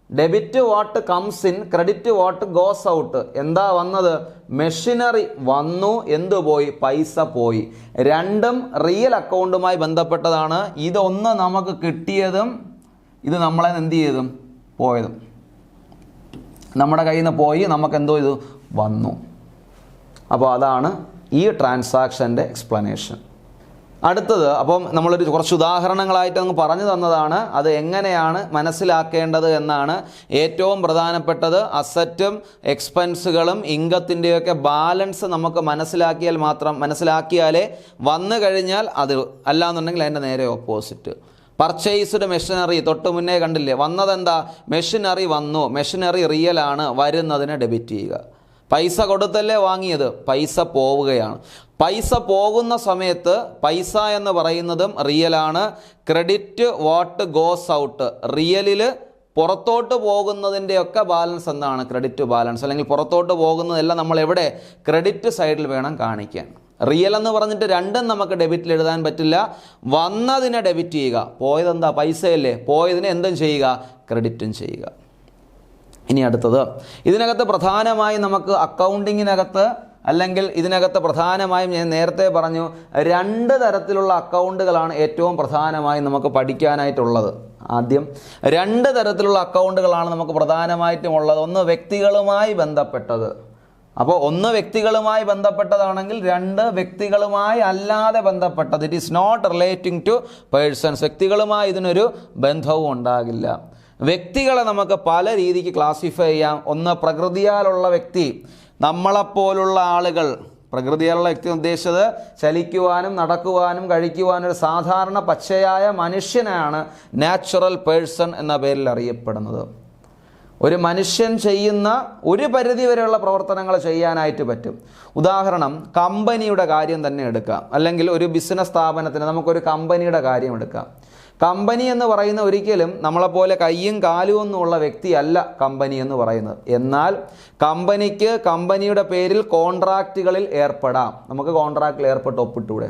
debit what comes in, credit what goes out. എന്താ വന്നത്? മെഷീനറി വന്നു, എന്തു പോയി? പൈസ പോയി. രണ്ടും റിയൽ അക്കൗണ്ടുമായി ബന്ധപ്പെട്ടതാണ്. ഇതൊന്ന് നമുക്ക് കിട്ടിയതും ഇത് നമ്മളെ എന്ത് ചെയ്തതും പോയതും. നമ്മുടെ കയ്യിൽ നിന്ന് പോയി, നമുക്ക് എന്തോ ഇത് വന്നു. അപ്പോൾ അതാണ് ഈ ട്രാൻസാക്ഷൻ്റെ എക്സ്പ്ലനേഷൻ. അടുത്തത് അപ്പം നമ്മളൊരു കുറച്ച് ഉദാഹരണങ്ങളായിട്ട് അങ്ങ് പറഞ്ഞു തന്നതാണ്. അത് എങ്ങനെയാണ് മനസ്സിലാക്കേണ്ടത് എന്നാണ്. ഏറ്റവും പ്രധാനപ്പെട്ടത് അസറ്റും എക്സ്പെൻസുകളും ഇൻകത്തിൻ്റെയൊക്കെ ബാലൻസ് നമുക്ക് മനസ്സിലാക്കിയാലേ വന്നു കഴിഞ്ഞാൽ അത്, അല്ലാന്നുണ്ടെങ്കിൽ അതിൻ്റെ നേരെ ഓപ്പോസിറ്റ്. പർച്ചേസ്ഡ് മെഷീനറി തൊട്ട് മുന്നേ കണ്ടില്ലേ? വന്നതെന്താ? മെഷീനറി വന്നു. മെഷീനറി റിയലാണ്. വരുന്നതിനെ ഡെബിറ്റ് ചെയ്യുക. പൈസ കൊടുത്തല്ലേ വാങ്ങിയത്? പൈസ പോവുകയാണ്. പൈസ പോകുന്ന സമയത്ത് പൈസ എന്ന് പറയുന്നതും റിയലാണ്. Credit what goes out. റിയലിൽ പുറത്തോട്ട് പോകുന്നതിൻ്റെയൊക്കെ ബാലൻസ് എന്താണ്? Credit balance. അല്ലെങ്കിൽ പുറത്തോട്ട് പോകുന്നതെല്ലാം നമ്മൾ എവിടെ? ക്രെഡിറ്റ് സൈഡിൽ വേണം കാണിക്കാൻ. റിയൽ എന്ന് പറഞ്ഞിട്ട് രണ്ടും നമുക്ക് ഡെബിറ്റിൽ എഴുതാൻ പറ്റില്ല. വന്നതിനെ ഡെബിറ്റ് ചെയ്യുക, പോയതെന്താ പൈസയല്ലേ, പോയതിനെ എന്തും ചെയ്യുക, ക്രെഡിറ്റും ചെയ്യുക. ഇനി അടുത്തത്, ഇതിനകത്ത് പ്രധാനമായും നമുക്ക് അക്കൗണ്ടിങ്ങിനകത്ത് അല്ലെങ്കിൽ ഇതിനകത്ത് പ്രധാനമായും ഞാൻ നേരത്തെ പറഞ്ഞു 2 തരത്തിലുള്ള അക്കൗണ്ടുകളാണ് ഏറ്റവും പ്രധാനമായും നമുക്ക് പഠിക്കാനായിട്ടുള്ളത്. ആദ്യം 2 തരത്തിലുള്ള അക്കൗണ്ടുകളാണ് നമുക്ക് പ്രധാനമായിട്ടും ഉള്ളത്. ഒന്ന് വ്യക്തികളുമായി ബന്ധപ്പെട്ടത്. അപ്പോൾ ഒന്ന് വ്യക്തികളുമായി ബന്ധപ്പെട്ടതാണെങ്കിൽ 2 വ്യക്തികളുമായി അല്ലാതെ ബന്ധപ്പെട്ടത്. It is not relating to persons. വ്യക്തികളുമായി ഇതിനൊരു ബന്ധവും ഉണ്ടാകില്ല. വ്യക്തികളെ നമുക്ക് പല രീതിക്ക് ക്ലാസിഫൈ ചെയ്യാം. ഒന്ന് പ്രകൃതിയാലുള്ള വ്യക്തി, നമ്മളെപ്പോലുള്ള ആളുകൾ. പ്രകൃതിയാലുള്ള വ്യക്തി ഉദ്ദേശിച്ചത് ചലിക്കുവാനും നടക്കുവാനും കഴിക്കുവാനും ഒരു സാധാരണ പച്ചയായ മനുഷ്യനാണ് നാച്ചുറൽ പേഴ്സൺ എന്ന പേരിൽ അറിയപ്പെടുന്നത്. ഒരു മനുഷ്യൻ ചെയ്യുന്ന ഒരു പരിധി വരെയുള്ള പ്രവർത്തനങ്ങൾ ചെയ്യാനായിട്ട് പറ്റും. ഉദാഹരണം, കമ്പനിയുടെ കാര്യം തന്നെ എടുക്കാം, അല്ലെങ്കിൽ ഒരു ബിസിനസ് സ്ഥാപനത്തിന് നമുക്കൊരു കമ്പനിയുടെ കാര്യം എടുക്കാം. കമ്പനി എന്ന് പറയുന്ന ഒരിക്കലും നമ്മളെപ്പോലെ കയ്യും കാലും ഒന്നുമുള്ള വ്യക്തിയല്ല കമ്പനി എന്ന് പറയുന്നത്. എന്നാൽ കമ്പനിക്ക് കമ്പനിയുടെ പേരിൽ കോൺട്രാക്റ്റുകളിൽ ഏർപ്പെടാം. നമുക്ക് കോൺട്രാക്റ്റിൽ ഏർപ്പെട്ട് ഒപ്പിട്ടൂടെ?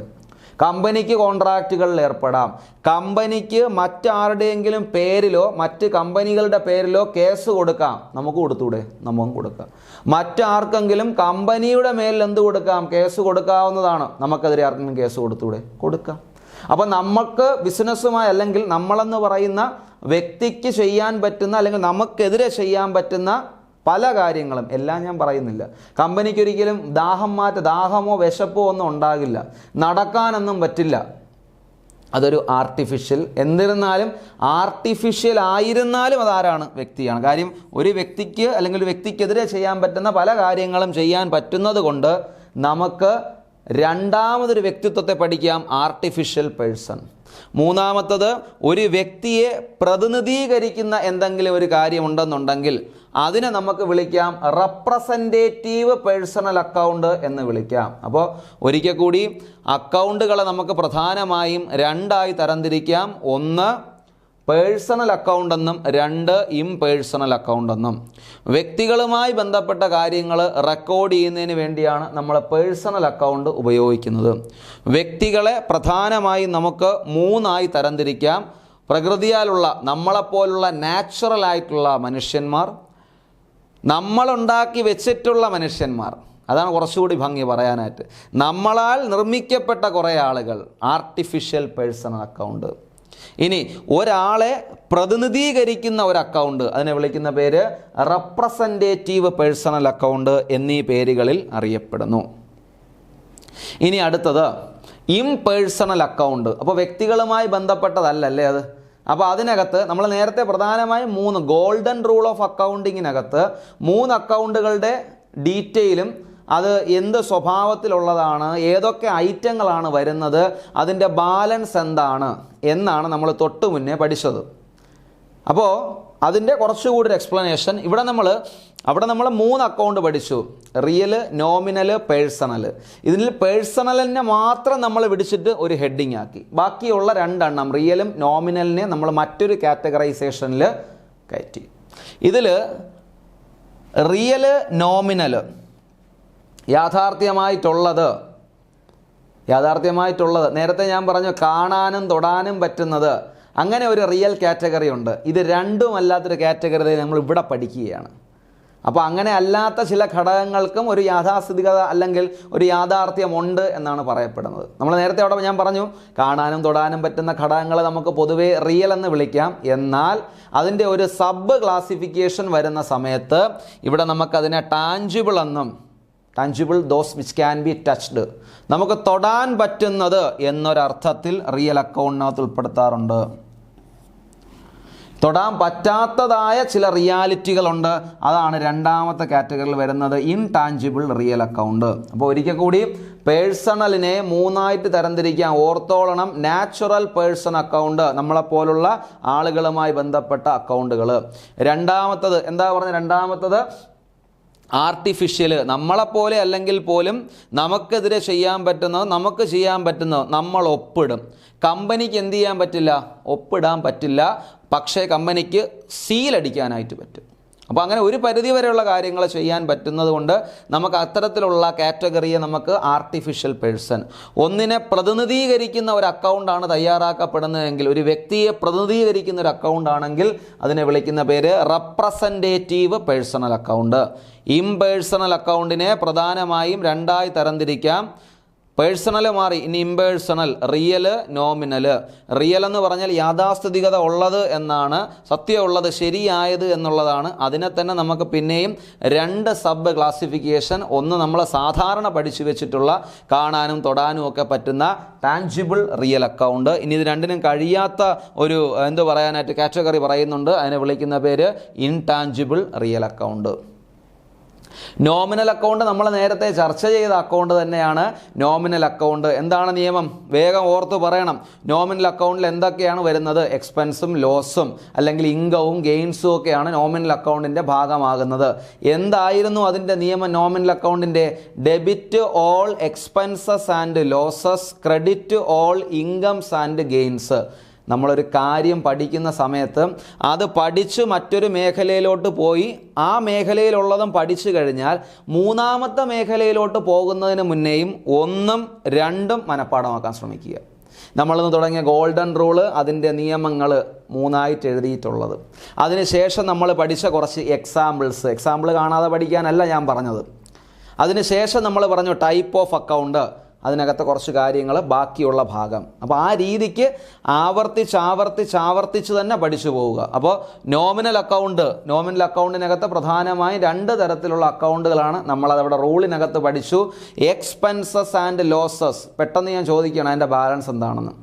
കമ്പനിക്ക് കോൺട്രാക്റ്റുകളിൽ ഏർപ്പെടാം. കമ്പനിക്ക് മറ്റാരുടെയെങ്കിലും പേരിലോ മറ്റ് കമ്പനികളുടെ പേരിലോ കേസ് കൊടുക്കാം. നമുക്ക് കൊടുത്തൂടെ? നമുക്കും കൊടുക്കാം. മറ്റാർക്കെങ്കിലും കമ്പനിയുടെ മേലിൽ എന്ത് കൊടുക്കാം? കേസ് കൊടുക്കാവുന്നതാണ്. നമുക്കെതിരെ ആർക്കെങ്കിലും കേസ് കൊടുത്തൂടെ? കൊടുക്കാം. അപ്പോൾ നമുക്ക് ബിസിനസ്സുമായി അല്ലെങ്കിൽ നമ്മളെന്ന് പറയുന്ന വ്യക്തിക്ക് ചെയ്യാൻ പറ്റുന്ന അല്ലെങ്കിൽ നമുക്കെതിരെ ചെയ്യാൻ പറ്റുന്ന പല കാര്യങ്ങളും, എല്ലാം ഞാൻ പറയുന്നില്ല. കമ്പനിക്ക് ഒരിക്കലും ദാഹമോ വിശപ്പോ ഒന്നും ഉണ്ടാകില്ല, നടക്കാനൊന്നും പറ്റില്ല. അതൊരു ആർട്ടിഫിഷ്യൽ. എന്നിരുന്നാലും ആർട്ടിഫിഷ്യൽ ആയിരുന്നാലും അതാരാണ്? വ്യക്തിയാണ്. കാര്യം ഒരു വ്യക്തിക്ക് അല്ലെങ്കിൽ ഒരു വ്യക്തിക്കെതിരെ ചെയ്യാൻ പറ്റുന്ന പല കാര്യങ്ങളും ചെയ്യാൻ പറ്റുന്നത് കൊണ്ട് നമുക്ക് രണ്ടാമതൊരു വ്യക്തിത്വത്തെ പഠിക്കാം, ആർട്ടിഫിഷ്യൽ പേഴ്സൺ. മൂന്നാമത്തത്, ഒരു വ്യക്തിയെ പ്രതിനിധീകരിക്കുന്ന എന്തെങ്കിലും ഒരു കാര്യമുണ്ടെന്നുണ്ടെങ്കിൽ അതിനെ നമുക്ക് വിളിക്കാം റെപ്രസെൻറ്റേറ്റീവ് പേഴ്സണൽ അക്കൗണ്ട് എന്ന് വിളിക്കാം. അപ്പോൾ ഒരിക്കൽ കൂടി അക്കൗണ്ടുകളെ നമുക്ക് പ്രധാനമായും 2ആയി തരംതിരിക്കാം. ഒന്ന് പേഴ്സണൽ അക്കൗണ്ട് എന്നും 2 ഇംപേഴ്സണൽ അക്കൗണ്ട് എന്നും. വ്യക്തികളുമായി ബന്ധപ്പെട്ട കാര്യങ്ങൾ റെക്കോർഡ് ചെയ്യുന്നതിന് വേണ്ടിയാണ് നമ്മൾ പേഴ്സണൽ അക്കൗണ്ട് ഉപയോഗിക്കുന്നത്. വ്യക്തികളെ പ്രധാനമായും നമുക്ക് 3ആയി തരംതിരിക്കാം. പ്രകൃതിയാലുള്ള നമ്മളെപ്പോലുള്ള നാച്ചുറലായിട്ടുള്ള മനുഷ്യന്മാർ, നമ്മളുണ്ടാക്കി വെച്ചിട്ടുള്ള മനുഷ്യന്മാർ, അതാണ് കുറച്ചുകൂടി ഭംഗി പറയാനായിട്ട്. നമ്മളാൽ നിർമ്മിക്കപ്പെട്ട കുറേ ആളുകൾ, ആർട്ടിഫിഷ്യൽ പേഴ്സണൽ അക്കൗണ്ട്. ഇനി ഒരാളെ പ്രതിനിധീകരിക്കുന്ന ഒരു അക്കൗണ്ട്, അതിനെ വിളിക്കുന്ന പേര് റെപ്രസെൻറ്റേറ്റീവ് പേഴ്സണൽ അക്കൗണ്ട് എന്നീ പേരുകളിൽ അറിയപ്പെടുന്നു. ഇനി അടുത്തത് ഇംപേഴ്സണൽ അക്കൗണ്ട്. അപ്പോൾ വ്യക്തികളുമായി ബന്ധപ്പെട്ടതല്ലല്ലേ അത്. അപ്പോൾ അതിനകത്ത് നമ്മൾ നേരത്തെ പ്രധാനമായും 3 ഗോൾഡൻ റൂൾ ഓഫ് അക്കൗണ്ടിങ്ങിനകത്ത് 3 അക്കൗണ്ടുകളുടെ ഡീറ്റെയിലും അത് എന്ത് സ്വഭാവത്തിലുള്ളതാണ്, ഏതൊക്കെ ഐറ്റങ്ങളാണ് വരുന്നത്, അതിൻ്റെ ബാലൻസ് എന്താണ് എന്നാണ് നമ്മൾ തൊട്ട് മുന്നേ പഠിച്ചത്. അപ്പോൾ അതിൻ്റെ കുറച്ചുകൂടി ഒരു എക്സ്പ്ലനേഷൻ അവിടെ നമ്മൾ 3 അക്കൗണ്ട് പഠിച്ചു. Real, nominal, personal. ഇതിൽ പേഴ്സണലിനെ മാത്രം നമ്മൾ പിടിച്ചിട്ട് ഒരു ഹെഡിങ് ആക്കി. ബാക്കിയുള്ള 2 എണ്ണം റിയലും നോമിനലിനെ നമ്മൾ മറ്റൊരു കാറ്റഗറൈസേഷനിൽ കയറ്റി. ഇതിൽ റിയൽ, നോമിനൽ യാഥാർത്ഥ്യമായിട്ടുള്ളത് നേരത്തെ ഞാൻ പറഞ്ഞു കാണാനും തൊടാനും പറ്റുന്നത്, അങ്ങനെ ഒരു റിയൽ കാറ്റഗറി ഉണ്ട്. ഇത് രണ്ടും അല്ലാത്തൊരു കാറ്റഗറി നമ്മൾ ഇവിടെ പഠിക്കുകയാണ്. അപ്പോൾ അങ്ങനെ അല്ലാത്ത ചില ഘടകങ്ങൾക്കും ഒരു യാഥാസ്ഥിതികത അല്ലെങ്കിൽ ഒരു യാഥാർത്ഥ്യമുണ്ട് എന്നാണ് പറയപ്പെടുന്നത്. നമ്മൾ നേരത്തെ അവിടെ ഞാൻ പറഞ്ഞു കാണാനും തൊടാനും പറ്റുന്ന ഘടകങ്ങളെ നമുക്ക് പൊതുവേ റിയൽ എന്ന് വിളിക്കാം. എന്നാൽ അതിൻ്റെ ഒരു സബ് ക്ലാസിഫിക്കേഷൻ വരുന്ന സമയത്ത് ഇവിടെ നമുക്കതിനെ ടാഞ്ചിബിൾ എന്നും, tangible those which can be touched, നമുക്ക് തൊടാൻ പറ്റുന്നത് എന്നൊരർത്ഥത്തിൽ റിയൽ അക്കൗണ്ടിനകത്ത് ഉൾപ്പെടുത്താറുണ്ട്. തൊടാൻ പറ്റാത്തതായ ചില റിയാലിറ്റികളുണ്ട്, അതാണ് 2ാമത്തെ കാറ്റഗറിയിൽ വരുന്നത് ഇൻടാഞ്ചിബിൾ റിയൽ അക്കൗണ്ട്. അപ്പോൾ ഒരിക്കൽ കൂടി പേഴ്സണലിനെ 3ആയിട്ട് തരംതിരിക്കാം. ഓർത്തോളണം, നാച്ചുറൽ പേഴ്സൺ അക്കൗണ്ട്, നമ്മളെപ്പോലുള്ള ആളുകളുമായി ബന്ധപ്പെട്ട അക്കൗണ്ടുകൾ. രണ്ടാമത്തത് എന്താ പറഞ്ഞത്? രണ്ടാമത്തത് ആർട്ടിഫിഷ്യൽ, നമ്മളെപ്പോലെ അല്ലെങ്കിൽ പോലും നമുക്കെതിരെ ചെയ്യാൻ പറ്റുന്നത്, നമുക്ക് ചെയ്യാൻ പറ്റുന്നത് നമ്മൾ ഒപ്പിടും. കമ്പനിക്ക് എന്ത് ചെയ്യാൻ പറ്റില്ല? ഒപ്പിടാൻ പറ്റില്ല. പക്ഷേ കമ്പനിക്ക് സീലടിക്കാനായിട്ട് പറ്റും. അപ്പോൾ അങ്ങനെ ഒരു പരിധി വരെയുള്ള കാര്യങ്ങൾ ചെയ്യാൻ പറ്റുന്നത് കൊണ്ട് നമുക്ക് അത്തരത്തിലുള്ള കാറ്റഗറിയെ നമുക്ക് ആർട്ടിഫിഷ്യൽ പേഴ്സൺ, ഒന്നിനെ പ്രതിനിധീകരിക്കുന്ന ഒരു അക്കൗണ്ടാണ് തയ്യാറാക്കപ്പെടുന്നതെങ്കിൽ, ഒരു വ്യക്തിയെ പ്രതിനിധീകരിക്കുന്ന ഒരു അക്കൗണ്ട് ആണെങ്കിൽ അതിനെ വിളിക്കുന്ന പേര് റെപ്രസെൻറ്റേറ്റീവ് പേഴ്സണൽ അക്കൗണ്ട്. ഇംപേഴ്സണൽ അക്കൗണ്ടിനെ പ്രധാനമായും രണ്ടായി തരംതിരിക്കാം. പേഴ്സണൽ മാറി ഇനി ഇംപേഴ്സണൽ, റിയൽ, നോമിനൽ. റിയൽ എന്ന് പറഞ്ഞാൽ യാഥാസ്ഥിതികത ഉള്ളത് എന്നാണ്, സത്യമുള്ളത്, ശരിയായത് എന്നുള്ളതാണ്. അതിനെ തന്നെ നമുക്ക് പിന്നെയും രണ്ട് സബ് ക്ലാസിഫിക്കേഷൻ. ഒന്ന് നമ്മൾ സാധാരണ പഠിച്ചു വെച്ചിട്ടുള്ള കാണാനും തൊടാനും ഒക്കെ പറ്റുന്ന ടാഞ്ചിബിൾ റിയൽ അക്കൗണ്ട്. ഇനി ഇത് രണ്ടിനും കഴിയാത്ത ഒരു പറയാനായിട്ട് കാറ്റഗറി പറയുന്നുണ്ട്. അതിനെ വിളിക്കുന്ന പേര് intangible real account. Nominal account നമ്മൾ നേരത്തെ ചർച്ച ചെയ്ത അക്കൗണ്ട് തന്നെയാണ് നോമിനൽ അക്കൗണ്ട്. എന്താണ് നിയമം? വേഗം ഓർത്ത് പറയണം. നോമിനൽ അക്കൗണ്ടിൽ എന്തൊക്കെയാണ് വരുന്നത്? എക്സ്പെൻസും ലോസും അല്ലെങ്കിൽ ഇൻകവും ഗെയിൻസും ഒക്കെയാണ് നോമിനൽ അക്കൗണ്ടിൻ്റെ ഭാഗമാകുന്നത്. എന്തായിരുന്നു അതിൻ്റെ നിയമം? നോമിനൽ അക്കൗണ്ടിൻ്റെ debit all expenses and losses, credit all incomes and gains. നമ്മളൊരു കാര്യം പഠിക്കുന്ന സമയത്ത് അത് പഠിച്ച് മറ്റൊരു മേഖലയിലോട്ട് പോയി ആ മേഖലയിലുള്ളതും പഠിച്ചു കഴിഞ്ഞാൽ മൂന്നാമത്തെ മേഖലയിലോട്ട് പോകുന്നതിന് മുന്നേയും ഒന്നും രണ്ടും മനഃപ്പാഠമാക്കാൻ ശ്രമിക്കുക. നമ്മളിന്ന് തുടങ്ങിയ ഗോൾഡൻ റൂള്, അതിൻ്റെ നിയമങ്ങൾ മൂന്നായിട്ട് എഴുതിയിട്ടുള്ളത്. അതിനുശേഷം നമ്മൾ പഠിച്ച കുറച്ച് എക്സാമ്പിൾ കാണാതെ പഠിക്കാനല്ല ഞാൻ പറഞ്ഞത്. അതിനുശേഷം നമ്മൾ പറഞ്ഞു ടൈപ്പ് ഓഫ് അക്കൗണ്ട്, അതിനകത്ത് കുറച്ച് കാര്യങ്ങൾ, ബാക്കിയുള്ള ഭാഗം. അപ്പോൾ ആ രീതിക്ക് ആവർത്തിച്ച് തന്നെ പഠിച്ചു പോവുക. അപ്പോൾ നോമിനൽ അക്കൗണ്ടിനകത്ത് പ്രധാനമായും രണ്ട് തരത്തിലുള്ള അക്കൗണ്ടുകളാണ്. നമ്മളതവിടെ റൂളിനകത്ത് പഠിച്ചു. Expenses and losses. പെട്ടെന്ന് ഞാൻ ചോദിക്കുകയാണ് അതിൻ്റെ ബാലൻസ് എന്താണെന്ന്.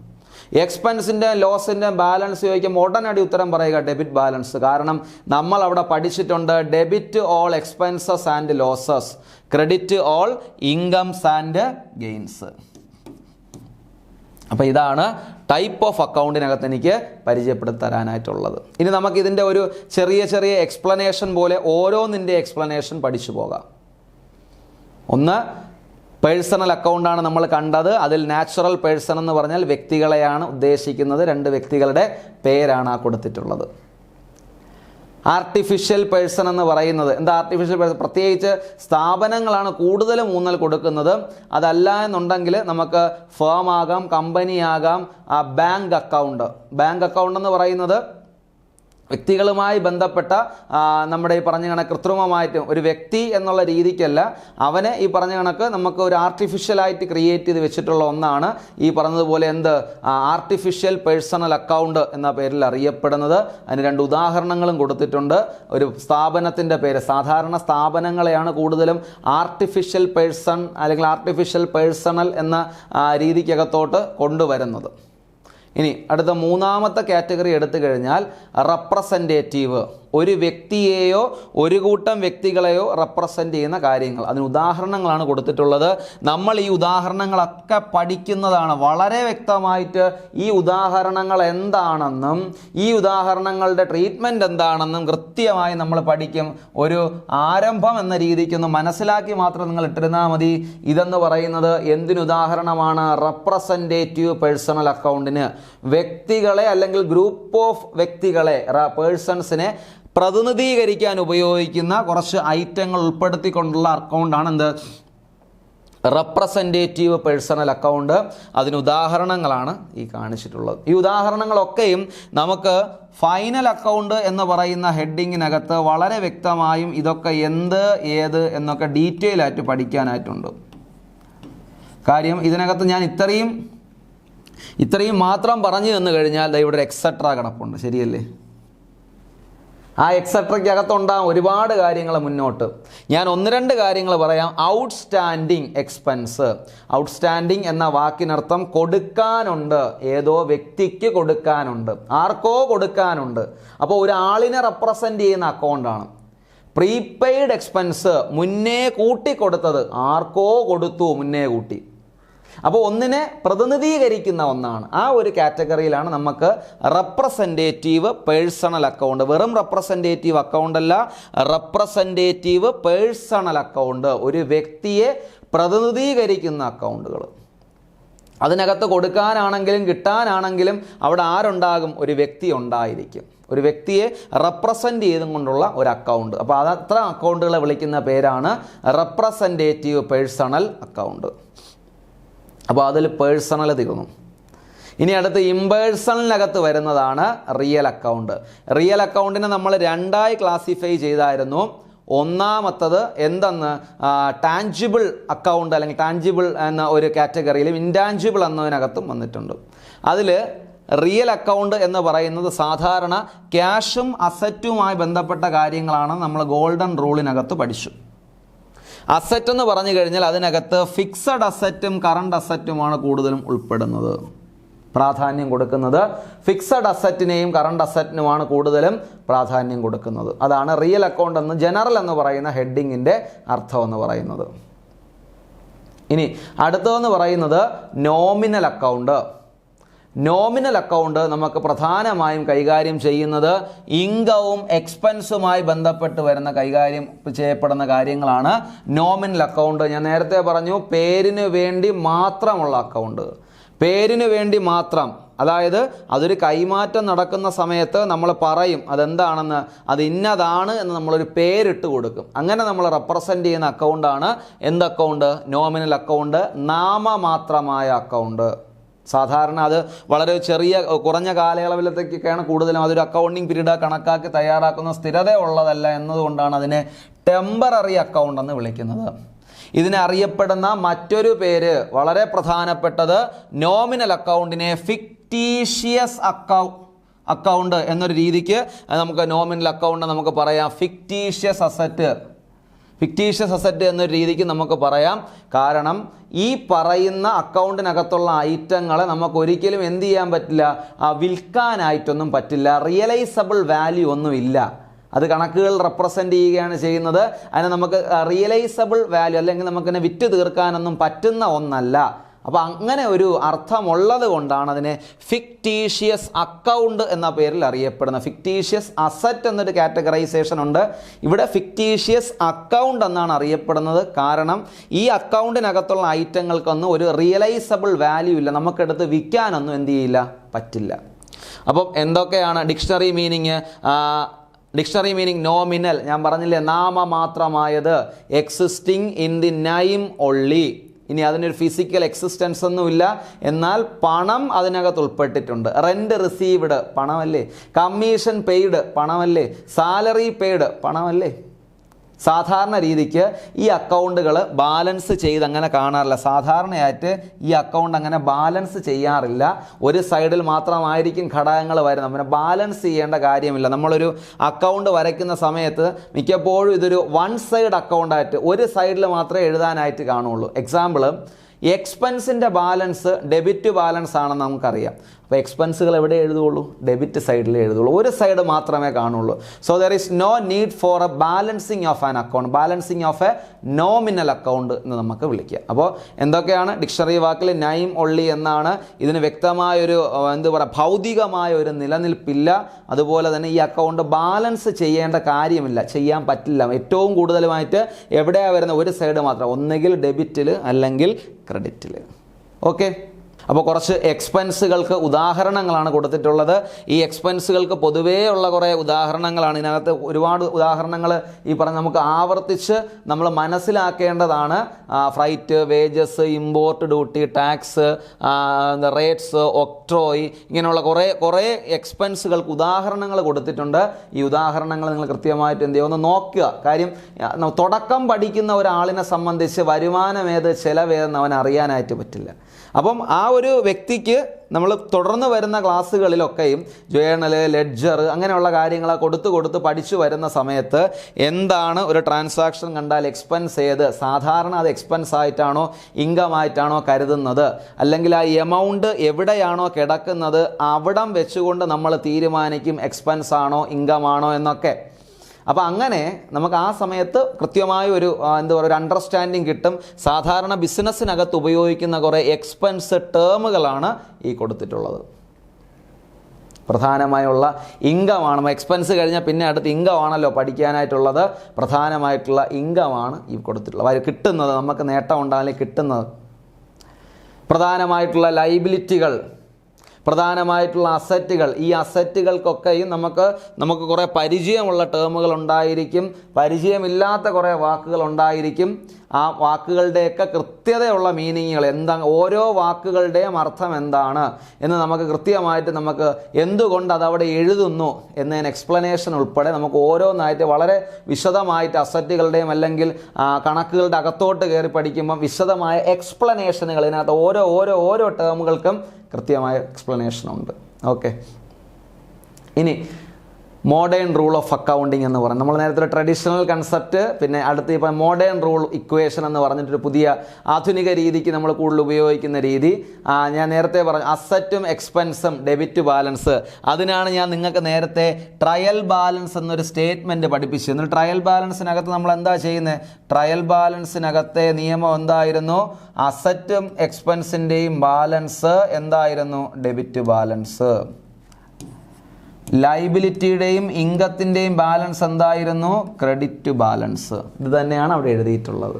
എക്സ്പെൻസിൻ്റെ ലോസിൻ്റെ ബാലൻസ് ചോദിക്കുമ്പോൾ ഉടനടി ഉത്തരം പറയുക ഡെബിറ്റ് ബാലൻസ്. കാരണം നമ്മൾ അവിടെ പഠിച്ചിട്ടുണ്ട് debit all expenses and losses, credit all incomes and gains. അപ്പോൾ ഇതാണ് ടൈപ്പ് ഓഫ് അക്കൗണ്ടിനകത്ത് എനിക്ക് പരിചയപ്പെടുത്തി തരാനായിട്ടുള്ളത്. ഇനി നമുക്കിതിൻ്റെ ഒരു ചെറിയ എക്സ്പ്ലനേഷൻ പോലെ ഓരോന്നിൻ്റെ എക്സ്പ്ലനേഷൻ പഠിച്ചു പോകാം. ഒന്ന് പേഴ്സണൽ അക്കൗണ്ടാണ് നമ്മൾ കണ്ടത്. അതിൽ നാച്ചുറൽ പേഴ്സൺ എന്ന് പറഞ്ഞാൽ വ്യക്തികളെയാണ് ഉദ്ദേശിക്കുന്നത്. രണ്ട് വ്യക്തികളുടെ പേരാണ് ആ കൊടുത്തിട്ടുള്ളത്. ആർട്ടിഫിഷ്യൽ പേഴ്സൺ എന്ന് പറയുന്നത് എന്താ? ആർട്ടിഫിഷ്യൽ പേഴ്സൺ പ്രത്യേകിച്ച് സ്ഥാപനങ്ങളാണ് കൂടുതലും ഊന്നൽ കൊടുക്കുന്നത്. അതല്ല എന്നുണ്ടെങ്കിൽ നമുക്ക് ഫേം ആകാം, കമ്പനി ആകാം. ബാങ്ക് അക്കൗണ്ട് എന്ന് പറയുന്നത് വ്യക്തികളുമായി ബന്ധപ്പെട്ട നമ്മുടെ ഈ പറഞ്ഞ കണക്ക് കൃത്രിമമായിട്ടും ഒരു വ്യക്തി എന്നുള്ള രീതിക്കല്ല, അവനെ ഈ പറഞ്ഞ കണക്ക് നമുക്ക് ഒരു ആർട്ടിഫിഷ്യലായിട്ട് ക്രിയേറ്റ് ചെയ്ത് വെച്ചിട്ടുള്ള ഒന്നാണ് ഈ പറഞ്ഞതുപോലെ ആർട്ടിഫിഷ്യൽ പേഴ്സണൽ അക്കൗണ്ട് എന്ന പേരിൽ അറിയപ്പെടുന്നത്. അതിന് രണ്ട് ഉദാഹരണങ്ങളും കൊടുത്തിട്ടുണ്ട്. ഒരു സ്ഥാപനത്തിൻ്റെ പേര്, സാധാരണ സ്ഥാപനങ്ങളെയാണ് കൂടുതലും ആർട്ടിഫിഷ്യൽ പേഴ്സൺ അല്ലെങ്കിൽ ആർട്ടിഫിഷ്യൽ പേഴ്സണൽ എന്ന രീതിക്കകത്തോട്ട് കൊണ്ടുവരുന്നത്. ഇനി അടുത്ത മൂന്നാമത്തെ കാറ്റഗറി എടുത്തു കഴിഞ്ഞാൽ റെപ്രസെൻറ്റേറ്റീവ്. ഒരു വ്യക്തിയെയോ ഒരു കൂട്ടം വ്യക്തികളെയോ റെപ്രസെൻ്റ് ചെയ്യുന്ന കാര്യങ്ങൾ. അതിന് ഉദാഹരണങ്ങളാണ് കൊടുത്തിട്ടുള്ളത്. നമ്മൾ ഈ ഉദാഹരണങ്ങളൊക്കെ പഠിക്കുന്നതാണ്. വളരെ വ്യക്തമായിട്ട് ഈ ഉദാഹരണങ്ങൾ എന്താണെന്നും ഈ ഉദാഹരണങ്ങളുടെ ട്രീറ്റ്മെൻറ്റ് എന്താണെന്നും കൃത്യമായി നമ്മൾ പഠിക്കും. ഒരു ആരംഭം എന്ന രീതിക്കൊന്ന് മനസ്സിലാക്കി മാത്രം നിങ്ങൾ ഇട്ടിരുന്നാൽ മതി. ഇതെന്ന് പറയുന്നത് എന്തിനുദാഹരണമാണ്? Representative personal അക്കൗണ്ടിന്. വ്യക്തികളെ അല്ലെങ്കിൽ ഗ്രൂപ്പ് ഓഫ് വ്യക്തികളെ, പേഴ്സൺസിനെ പ്രതിനിധീകരിക്കാൻ ഉപയോഗിക്കുന്ന കുറച്ച് ഐറ്റങ്ങൾ ഉൾപ്പെടുത്തിക്കൊണ്ടുള്ള അക്കൗണ്ടാണ് റെപ്രസെൻറ്റേറ്റീവ് പേഴ്സണൽ അക്കൗണ്ട്. അതിന് ഉദാഹരണങ്ങളാണ് ഈ കാണിച്ചിട്ടുള്ളത്. ഈ ഉദാഹരണങ്ങളൊക്കെയും നമുക്ക് ഫൈനൽ അക്കൗണ്ട് എന്ന് പറയുന്ന ഹെഡിങ്ങിനകത്ത് വളരെ വ്യക്തമായും ഇതൊക്കെ ഏത് എന്നൊക്കെ ഡീറ്റെയിൽ ആയിട്ട് പഠിക്കാനായിട്ടുണ്ട്. കാര്യം ഇതിനകത്ത് ഞാൻ ഇത്രയും മാത്രം പറഞ്ഞു തന്നു കഴിഞ്ഞാൽ ഇവിടെ ഒരു എക്സെട്ര കിടപ്പുണ്ട്, ശരിയല്ലേ? ആ എക്സെട്രയ്ക്കകത്തുണ്ടാകും ഒരുപാട് കാര്യങ്ങൾ മുന്നോട്ട്. ഞാൻ ഒന്ന് രണ്ട് കാര്യങ്ങൾ പറയാം. Outstanding expense. ഔട്ട്സ്റ്റാൻഡിങ് എന്ന വാക്കിനർത്ഥം കൊടുക്കാനുണ്ട്, ഏതോ വ്യക്തിക്ക് കൊടുക്കാനുണ്ട്, ആർക്കോ കൊടുക്കാനുണ്ട്. അപ്പോൾ ഒരാളിനെ റെപ്രസെൻ്റ് ചെയ്യുന്ന അക്കൗണ്ടാണ്. പ്രീപെയ്ഡ് എക്സ്പെൻസ്, മുന്നേ കൂട്ടിക്കൊടുത്തത്, ആർക്കോ കൊടുത്തു മുന്നേ കൂട്ടി. അപ്പോൾ ഒന്നിനെ പ്രതിനിധീകരിക്കുന്ന ഒന്നാണ്. ആ ഒരു കാറ്റഗറിയിലാണ് നമുക്ക് റെപ്രസെൻറ്റേറ്റീവ് പേഴ്സണൽ അക്കൗണ്ട്. വെറും റെപ്രസെൻറ്റേറ്റീവ് അക്കൗണ്ട് അല്ല, റെപ്രസെൻറ്റേറ്റീവ് പേഴ്സണൽ അക്കൗണ്ട്. ഒരു വ്യക്തിയെ പ്രതിനിധീകരിക്കുന്ന അക്കൗണ്ടുകൾ. അതിനകത്ത് കൊടുക്കാനാണെങ്കിലും കിട്ടാനാണെങ്കിലും അവിടെ ആരുണ്ടാകും? ഒരു വ്യക്തി ഉണ്ടായിരിക്കും. ഒരു വ്യക്തിയെ റെപ്രസെൻ്റ് ചെയ്തും കൊണ്ടുള്ള ഒരു അക്കൗണ്ട്. അപ്പോൾ അതത്ര അക്കൗണ്ടുകളെ വിളിക്കുന്ന പേരാണ് റെപ്രസെൻറ്റേറ്റീവ് പേഴ്സണൽ അക്കൗണ്ട്. അപ്പോൾ അതിൽ പേഴ്സണൽ തീർന്നു. ഇനി അടുത്ത് ഇമ്പേഴ്സണലിനകത്ത് വരുന്നതാണ് റിയൽ അക്കൗണ്ട്. റിയൽ അക്കൗണ്ടിനെ നമ്മൾ രണ്ടായി ക്ലാസിഫൈ ചെയ്തായിരുന്നു. ഒന്നാമത്തത് എന്തെന്ന് ടാഞ്ചിബിൾ അക്കൗണ്ട് അല്ലെങ്കിൽ ടാഞ്ചിബിൾ എന്ന ഒരു കാറ്റഗറിയിലും ഇൻടാഞ്ചിബിൾ എന്നതിനകത്തും വന്നിട്ടുണ്ട്. അതിൽ റിയൽ അക്കൗണ്ട് എന്ന് പറയുന്നത് സാധാരണ ക്യാഷും അസറ്റുമായി ബന്ധപ്പെട്ട കാര്യങ്ങളാണ് നമ്മൾ ഗോൾഡൻ റൂളിനകത്ത് പഠിച്ചു. അസറ്റ് എന്ന് പറഞ്ഞു കഴിഞ്ഞാൽ അതിനകത്ത് ഫിക്സഡ് അസറ്റും കറണ്ട് അസറ്റുമാണ് കൂടുതലും ഉൾപ്പെടുന്നത്. പ്രാധാന്യം കൊടുക്കുന്നത് ഫിക്സഡ് അസറ്റിനെയും കറണ്ട് അസറ്റിനുമാണ് കൂടുതലും പ്രാധാന്യം കൊടുക്കുന്നത്. അതാണ് റിയൽ അക്കൗണ്ട് എന്ന് ജനറൽ എന്ന് പറയുന്ന ഹെഡിങ്ങിൻ്റെ അർത്ഥം എന്ന് പറയുന്നത്. ഇനി അടുത്തതെന്ന് പറയുന്നത് നോമിനൽ അക്കൗണ്ട്. നോമിനൽ അക്കൗണ്ട് നമുക്ക് പ്രധാനമായും കൈകാര്യം ചെയ്യുന്നത് ഇൻകവും എക്സ്പെൻസുമായി ബന്ധപ്പെട്ട് വരുന്ന കൈകാര്യം ചെയ്യപ്പെടുന്ന കാര്യങ്ങളാണ് നോമിനൽ അക്കൗണ്ട്. ഞാൻ നേരത്തെ പറഞ്ഞു പേരിന് വേണ്ടി മാത്രമുള്ള അക്കൗണ്ട്. പേരിന് വേണ്ടി മാത്രം, അതായത് അതൊരു കൈമാറ്റം നടക്കുന്ന സമയത്ത് നമ്മൾ പറയും അതെന്താണെന്ന്, അത് ഇന്നതാണ് എന്ന് നമ്മളൊരു പേരിട്ട് കൊടുക്കും. അങ്ങനെ നമ്മൾ റെപ്രസെൻ്റ് ചെയ്യുന്ന അക്കൗണ്ടാണ് എന്ത് അക്കൗണ്ട്? നോമിനൽ അക്കൗണ്ട്, നാമമാത്രമായ അക്കൗണ്ട്. സാധാരണ അത് വളരെ ചെറിയ കുറഞ്ഞ കാലയളവിലത്തേക്കൊക്കെയാണ് കൂടുതലും അതൊരു അക്കൗണ്ടിങ് പീരീഡ് കണക്കാക്കി തയ്യാറാക്കുന്ന സ്ഥിരത ഉള്ളതല്ല എന്നതുകൊണ്ടാണ് അതിനെ ടെമ്പററി അക്കൗണ്ട് എന്ന് വിളിക്കുന്നത്. ഇതിനെ അറിയപ്പെടുന്ന മറ്റൊരു പേര് വളരെ പ്രധാനപ്പെട്ടത് നോമിനൽ അക്കൗണ്ടിനെ ഫിക്റ്റീഷ്യസ് അക്കൗണ്ട് എന്നൊരു രീതിക്ക് നമുക്ക് നോമിനൽ അക്കൗണ്ട് നമുക്ക് പറയാം. ഫിക്റ്റീഷ്യസ് അസറ്റ് എന്നൊരു രീതിക്ക് നമുക്ക് പറയാം. കാരണം ഈ പറയുന്ന അക്കൗണ്ടിനകത്തുള്ള ഐറ്റങ്ങളെ നമുക്ക് ഒരിക്കലും എന്ത് ചെയ്യാൻ പറ്റില്ല, വിൽക്കാനായിട്ടൊന്നും പറ്റില്ല. റിയലൈസബിൾ വാല്യൂ ഒന്നുമില്ല. അത് കണക്കുകൾ റെപ്രസെൻ്റ് ചെയ്യുകയാണ് ചെയ്യുന്നത്. അതിനെ നമുക്ക് റിയലൈസബിൾ വാല്യൂ അല്ലെങ്കിൽ നമുക്കിനെ വിറ്റ് തീർക്കാനൊന്നും പറ്റുന്ന ഒന്നല്ല. അപ്പോൾ അങ്ങനെ ഒരു അർത്ഥമുള്ളത് കൊണ്ടാണ് അതിനെ ഫിക്റ്റീഷ്യസ് അക്കൗണ്ട് എന്ന പേരിൽ അറിയപ്പെടുന്നത്. ഫിക്റ്റീഷ്യസ് അസറ്റ് എന്നൊരു കാറ്റഗറൈസേഷൻ ഉണ്ട്. ഇവിടെ ഫിക്റ്റീഷ്യസ് അക്കൗണ്ട് എന്നാണ് അറിയപ്പെടുന്നത്. കാരണം ഈ അക്കൗണ്ടിനകത്തുള്ള ഐറ്റങ്ങൾക്കൊന്നും ഒരു റിയലൈസബിൾ വാല്യൂ ഇല്ല. നമുക്കെടുത്ത് വിൽക്കാനൊന്നും എന്ത് ചെയ്യില്ല, പറ്റില്ല. അപ്പം എന്തൊക്കെയാണ് ഡിക്ഷണറി മീനിങ് നോമിനൽ, ഞാൻ പറഞ്ഞില്ലേ നാമമാത്രമായത്, existing in the name only. ഇനി അതിനൊരു ഫിസിക്കൽ എക്സിസ്റ്റൻസ് ഒന്നുമില്ല, എന്നാൽ പണം അതിനകത്ത് ഉൾപ്പെട്ടിട്ടുണ്ട്. റെൻറ്റ് റിസീവ്ഡ് പണമല്ലേ, കമ്മീഷൻ പെയ്ഡ് പണമല്ലേ, സാലറി പെയ്ഡ് പണമല്ലേ. സാധാരണ രീതിക്ക് ഈ അക്കൗണ്ടുകൾ ബാലൻസ് ചെയ്ത് അങ്ങനെ കാണാറില്ല. സാധാരണയായിട്ട് ഈ അക്കൗണ്ട് അങ്ങനെ ബാലൻസ് ചെയ്യാറില്ല. ഒരു സൈഡിൽ മാത്രമായിരിക്കും ഘടകങ്ങൾ വരുന്നത്. പിന്നെ ബാലൻസ് ചെയ്യേണ്ട കാര്യമില്ല. നമ്മളൊരു അക്കൗണ്ട് വരയ്ക്കുന്ന സമയത്ത് മിക്കപ്പോഴും ഇതൊരു വൺ സൈഡ് അക്കൗണ്ടായിട്ട് ഒരു സൈഡിൽ മാത്രമേ എഴുതാനായിട്ട് കാണുള്ളൂ. എക്സാമ്പിൾ, എക്സ്പെൻസിൻ്റെ ബാലൻസ് ഡെബിറ്റ് ബാലൻസ് ആണെന്ന് നമുക്കറിയാം. അപ്പോൾ എക്സ്പെൻസുകൾ എവിടെ എഴുതുള്ളൂ? ഡെബിറ്റ് സൈഡിൽ എഴുതുള്ളൂ. ഒരു സൈഡ് മാത്രമേ കാണുള്ളൂ. So there is no need for a balancing of an account. Balancing of a nominal account എന്ന് നമുക്ക് വിളിക്കാം. അപ്പോൾ എന്തൊക്കെയാണ് ഡിക്ഷണറി വാക്കിൽ നെയിം ഒള്ളി എന്നാണ്. ഇതിന് വ്യക്തമായൊരു ഭൗതികമായ ഒരു നിലനിൽപ്പില്ല. അതുപോലെ തന്നെ ഈ അക്കൗണ്ട് ബാലൻസ് ചെയ്യേണ്ട കാര്യമില്ല, ചെയ്യാൻ പറ്റില്ല. ഏറ്റവും കൂടുതലുമായിട്ട് എവിടെയാണ് വരുന്ന ഒരു സൈഡ് മാത്രം, ഒന്നുകിൽ ഡെബിറ്റിൽ അല്ലെങ്കിൽ ക്രെഡിറ്റിൽ. ഓക്കെ, അപ്പോൾ കുറച്ച് എക്സ്പെൻസുകൾക്ക് ഉദാഹരണങ്ങളാണ് കൊടുത്തിട്ടുള്ളത്. ഈ എക്സ്പെൻസുകൾക്ക് പൊതുവേ ഉള്ള കുറേ ഉദാഹരണങ്ങളാണ്. ഇതിനകത്ത് ഒരുപാട് ഉദാഹരണങ്ങൾ ഈ പറഞ്ഞ നമുക്ക് ആവർത്തിച്ച് നമ്മൾ മനസ്സിലാക്കേണ്ടതാണ്. Freight, wages, import duty, tax, rates, octroi, ഇങ്ങനെയുള്ള കുറേ എക്സ്പെൻസുകൾക്ക് ഉദാഹരണങ്ങൾ കൊടുത്തിട്ടുണ്ട്. ഈ ഉദാഹരണങ്ങൾ നിങ്ങൾ കൃത്യമായിട്ട് എന്ത് ചെയ്യുക, ഒന്ന് നോക്കുക. കാര്യം തുടക്കം പഠിക്കുന്ന ഒരാളിനെ സംബന്ധിച്ച് വരുമാനമേത് ചിലവേതെന്ന് അവൻ അറിയാനായിട്ട് പറ്റില്ല. അപ്പം ആ ഒരു വ്യക്തിക്ക് നമ്മൾ തുടർന്ന് വരുന്ന ക്ലാസ്സുകളിലൊക്കെയും ജേണൽ, ലെഡ്ജർ അങ്ങനെയുള്ള കാര്യങ്ങൾ കൊടുത്ത് പഠിച്ചു വരുന്ന സമയത്ത് എന്താണ് ഒരു ട്രാൻസാക്ഷൻ കണ്ടാൽ എക്സ്പെൻസ് ഏത്, സാധാരണ അത് എക്സ്പെൻസ് ആയിട്ടാണോ ഇൻകം ആയിട്ടാണോ കരുതുന്നത്, അല്ലെങ്കിൽ ആ എമൗണ്ട് എവിടെയാണോ കിടക്കുന്നത് അവിടം വെച്ചുകൊണ്ട് നമ്മൾ തീരുമാനിക്കും എക്സ്പെൻസ് ആണോ ഇൻകം ആണോ എന്നൊക്കെ. അപ്പോൾ അങ്ങനെ നമുക്ക് ആ സമയത്ത് കൃത്യമായ ഒരു ഒരു അണ്ടർസ്റ്റാൻഡിങ് കിട്ടും. സാധാരണ ബിസിനസ്സിനകത്ത് ഉപയോഗിക്കുന്ന കുറേ എക്സ്പെൻസ് ടേമുകളാണ് ഈ കൊടുത്തിട്ടുള്ളത്. പ്രധാനമായുള്ള ഇൻകമാണ്. എക്സ്പെൻസ് കഴിഞ്ഞാൽ പിന്നെ അടുത്ത് ഇൻകം ആണല്ലോ പഠിക്കാനായിട്ടുള്ളത്. പ്രധാനമായിട്ടുള്ള ഇൻകമാണ് ഈ കൊടുത്തിട്ടുള്ളത്. കിട്ടുന്നത്, നമുക്ക് നേട്ടം ഉണ്ടായാലും കിട്ടുന്നത്. പ്രധാനമായിട്ടുള്ള ലൈബിലിറ്റികൾ, പ്രധാനമായിട്ടുള്ള അസറ്റുകൾ, ഈ അസറ്റുകൾക്കൊക്കെയും നമുക്ക് കുറേ പരിചയമുള്ള ടേമുകൾ ഉണ്ടായിരിക്കും, പരിചയമില്ലാത്ത കുറേ വാക്കുകൾ ഉണ്ടായിരിക്കും. ആ വാക്കുകളുടെയൊക്കെ കൃത്യതയുള്ള മീനിങ്ങുകൾ എന്താണ്, ഓരോ വാക്കുകളുടെയും അർത്ഥം എന്താണ് എന്ന് നമുക്ക് കൃത്യമായിട്ട് നമുക്ക് എന്തുകൊണ്ട് അതവിടെ എഴുതുന്നു എന്നതിന് എക്സ്പ്ലനേഷൻ ഉൾപ്പെടെ നമുക്ക് ഓരോന്നായിട്ട് വളരെ വിശദമായിട്ട് അസറ്റുകളുടെയും അല്ലെങ്കിൽ കണക്കുകളുടെ അകത്തോട്ട് കയറി പഠിക്കുമ്പം വിശദമായ എക്സ്പ്ലനേഷനുകൾ ഇതിനകത്ത് ഓരോ ടേമുകൾക്കും കൃത്യമായ എക്സ്പ്ലനേഷനുണ്ട്. ഓക്കെ, ഇനി മോഡേൺ റൂൾ ഓഫ് അക്കൗണ്ടിങ് എന്ന് പറയുന്നത് നമ്മൾ നേരത്തെ ട്രഡീഷണൽ കൺസെപ്റ്റ്, പിന്നെ അടുത്ത് ഇപ്പം മോഡേൺ റൂൾ ഇക്വേഷൻ എന്ന് പറഞ്ഞിട്ടൊരു പുതിയ ആധുനിക രീതിക്ക് നമ്മൾ കൂടുതൽ ഉപയോഗിക്കുന്ന രീതി. ഞാൻ നേരത്തെ പറഞ്ഞു അസറ്റും എക്സ്പെൻസും ഡെബിറ്റ് ബാലൻസ്, അതിനാണ് ഞാൻ നിങ്ങൾക്ക് നേരത്തെ ട്രയൽ ബാലൻസ് എന്നൊരു സ്റ്റേറ്റ്മെൻറ്റ് പഠിപ്പിച്ചു. എന്നിട്ട് ട്രയൽ ബാലൻസിനകത്ത് നമ്മൾ എന്താ ചെയ്യുന്നത്, ട്രയൽ ബാലൻസിനകത്തെ നിയമം എന്തായിരുന്നു, അസറ്റും എക്സ്പെൻസിൻ്റെയും ബാലൻസ് എന്തായിരുന്നു, ഡെബിറ്റ് ബാലൻസ്. ലൈബിലിറ്റിയുടെയും ഇൻകത്തിൻ്റെയും ബാലൻസ് എന്തായിരുന്നു, ക്രെഡിറ്റ് ബാലൻസ്. ഇത് തന്നെയാണ് അവിടെ എഴുതിയിട്ടുള്ളത്.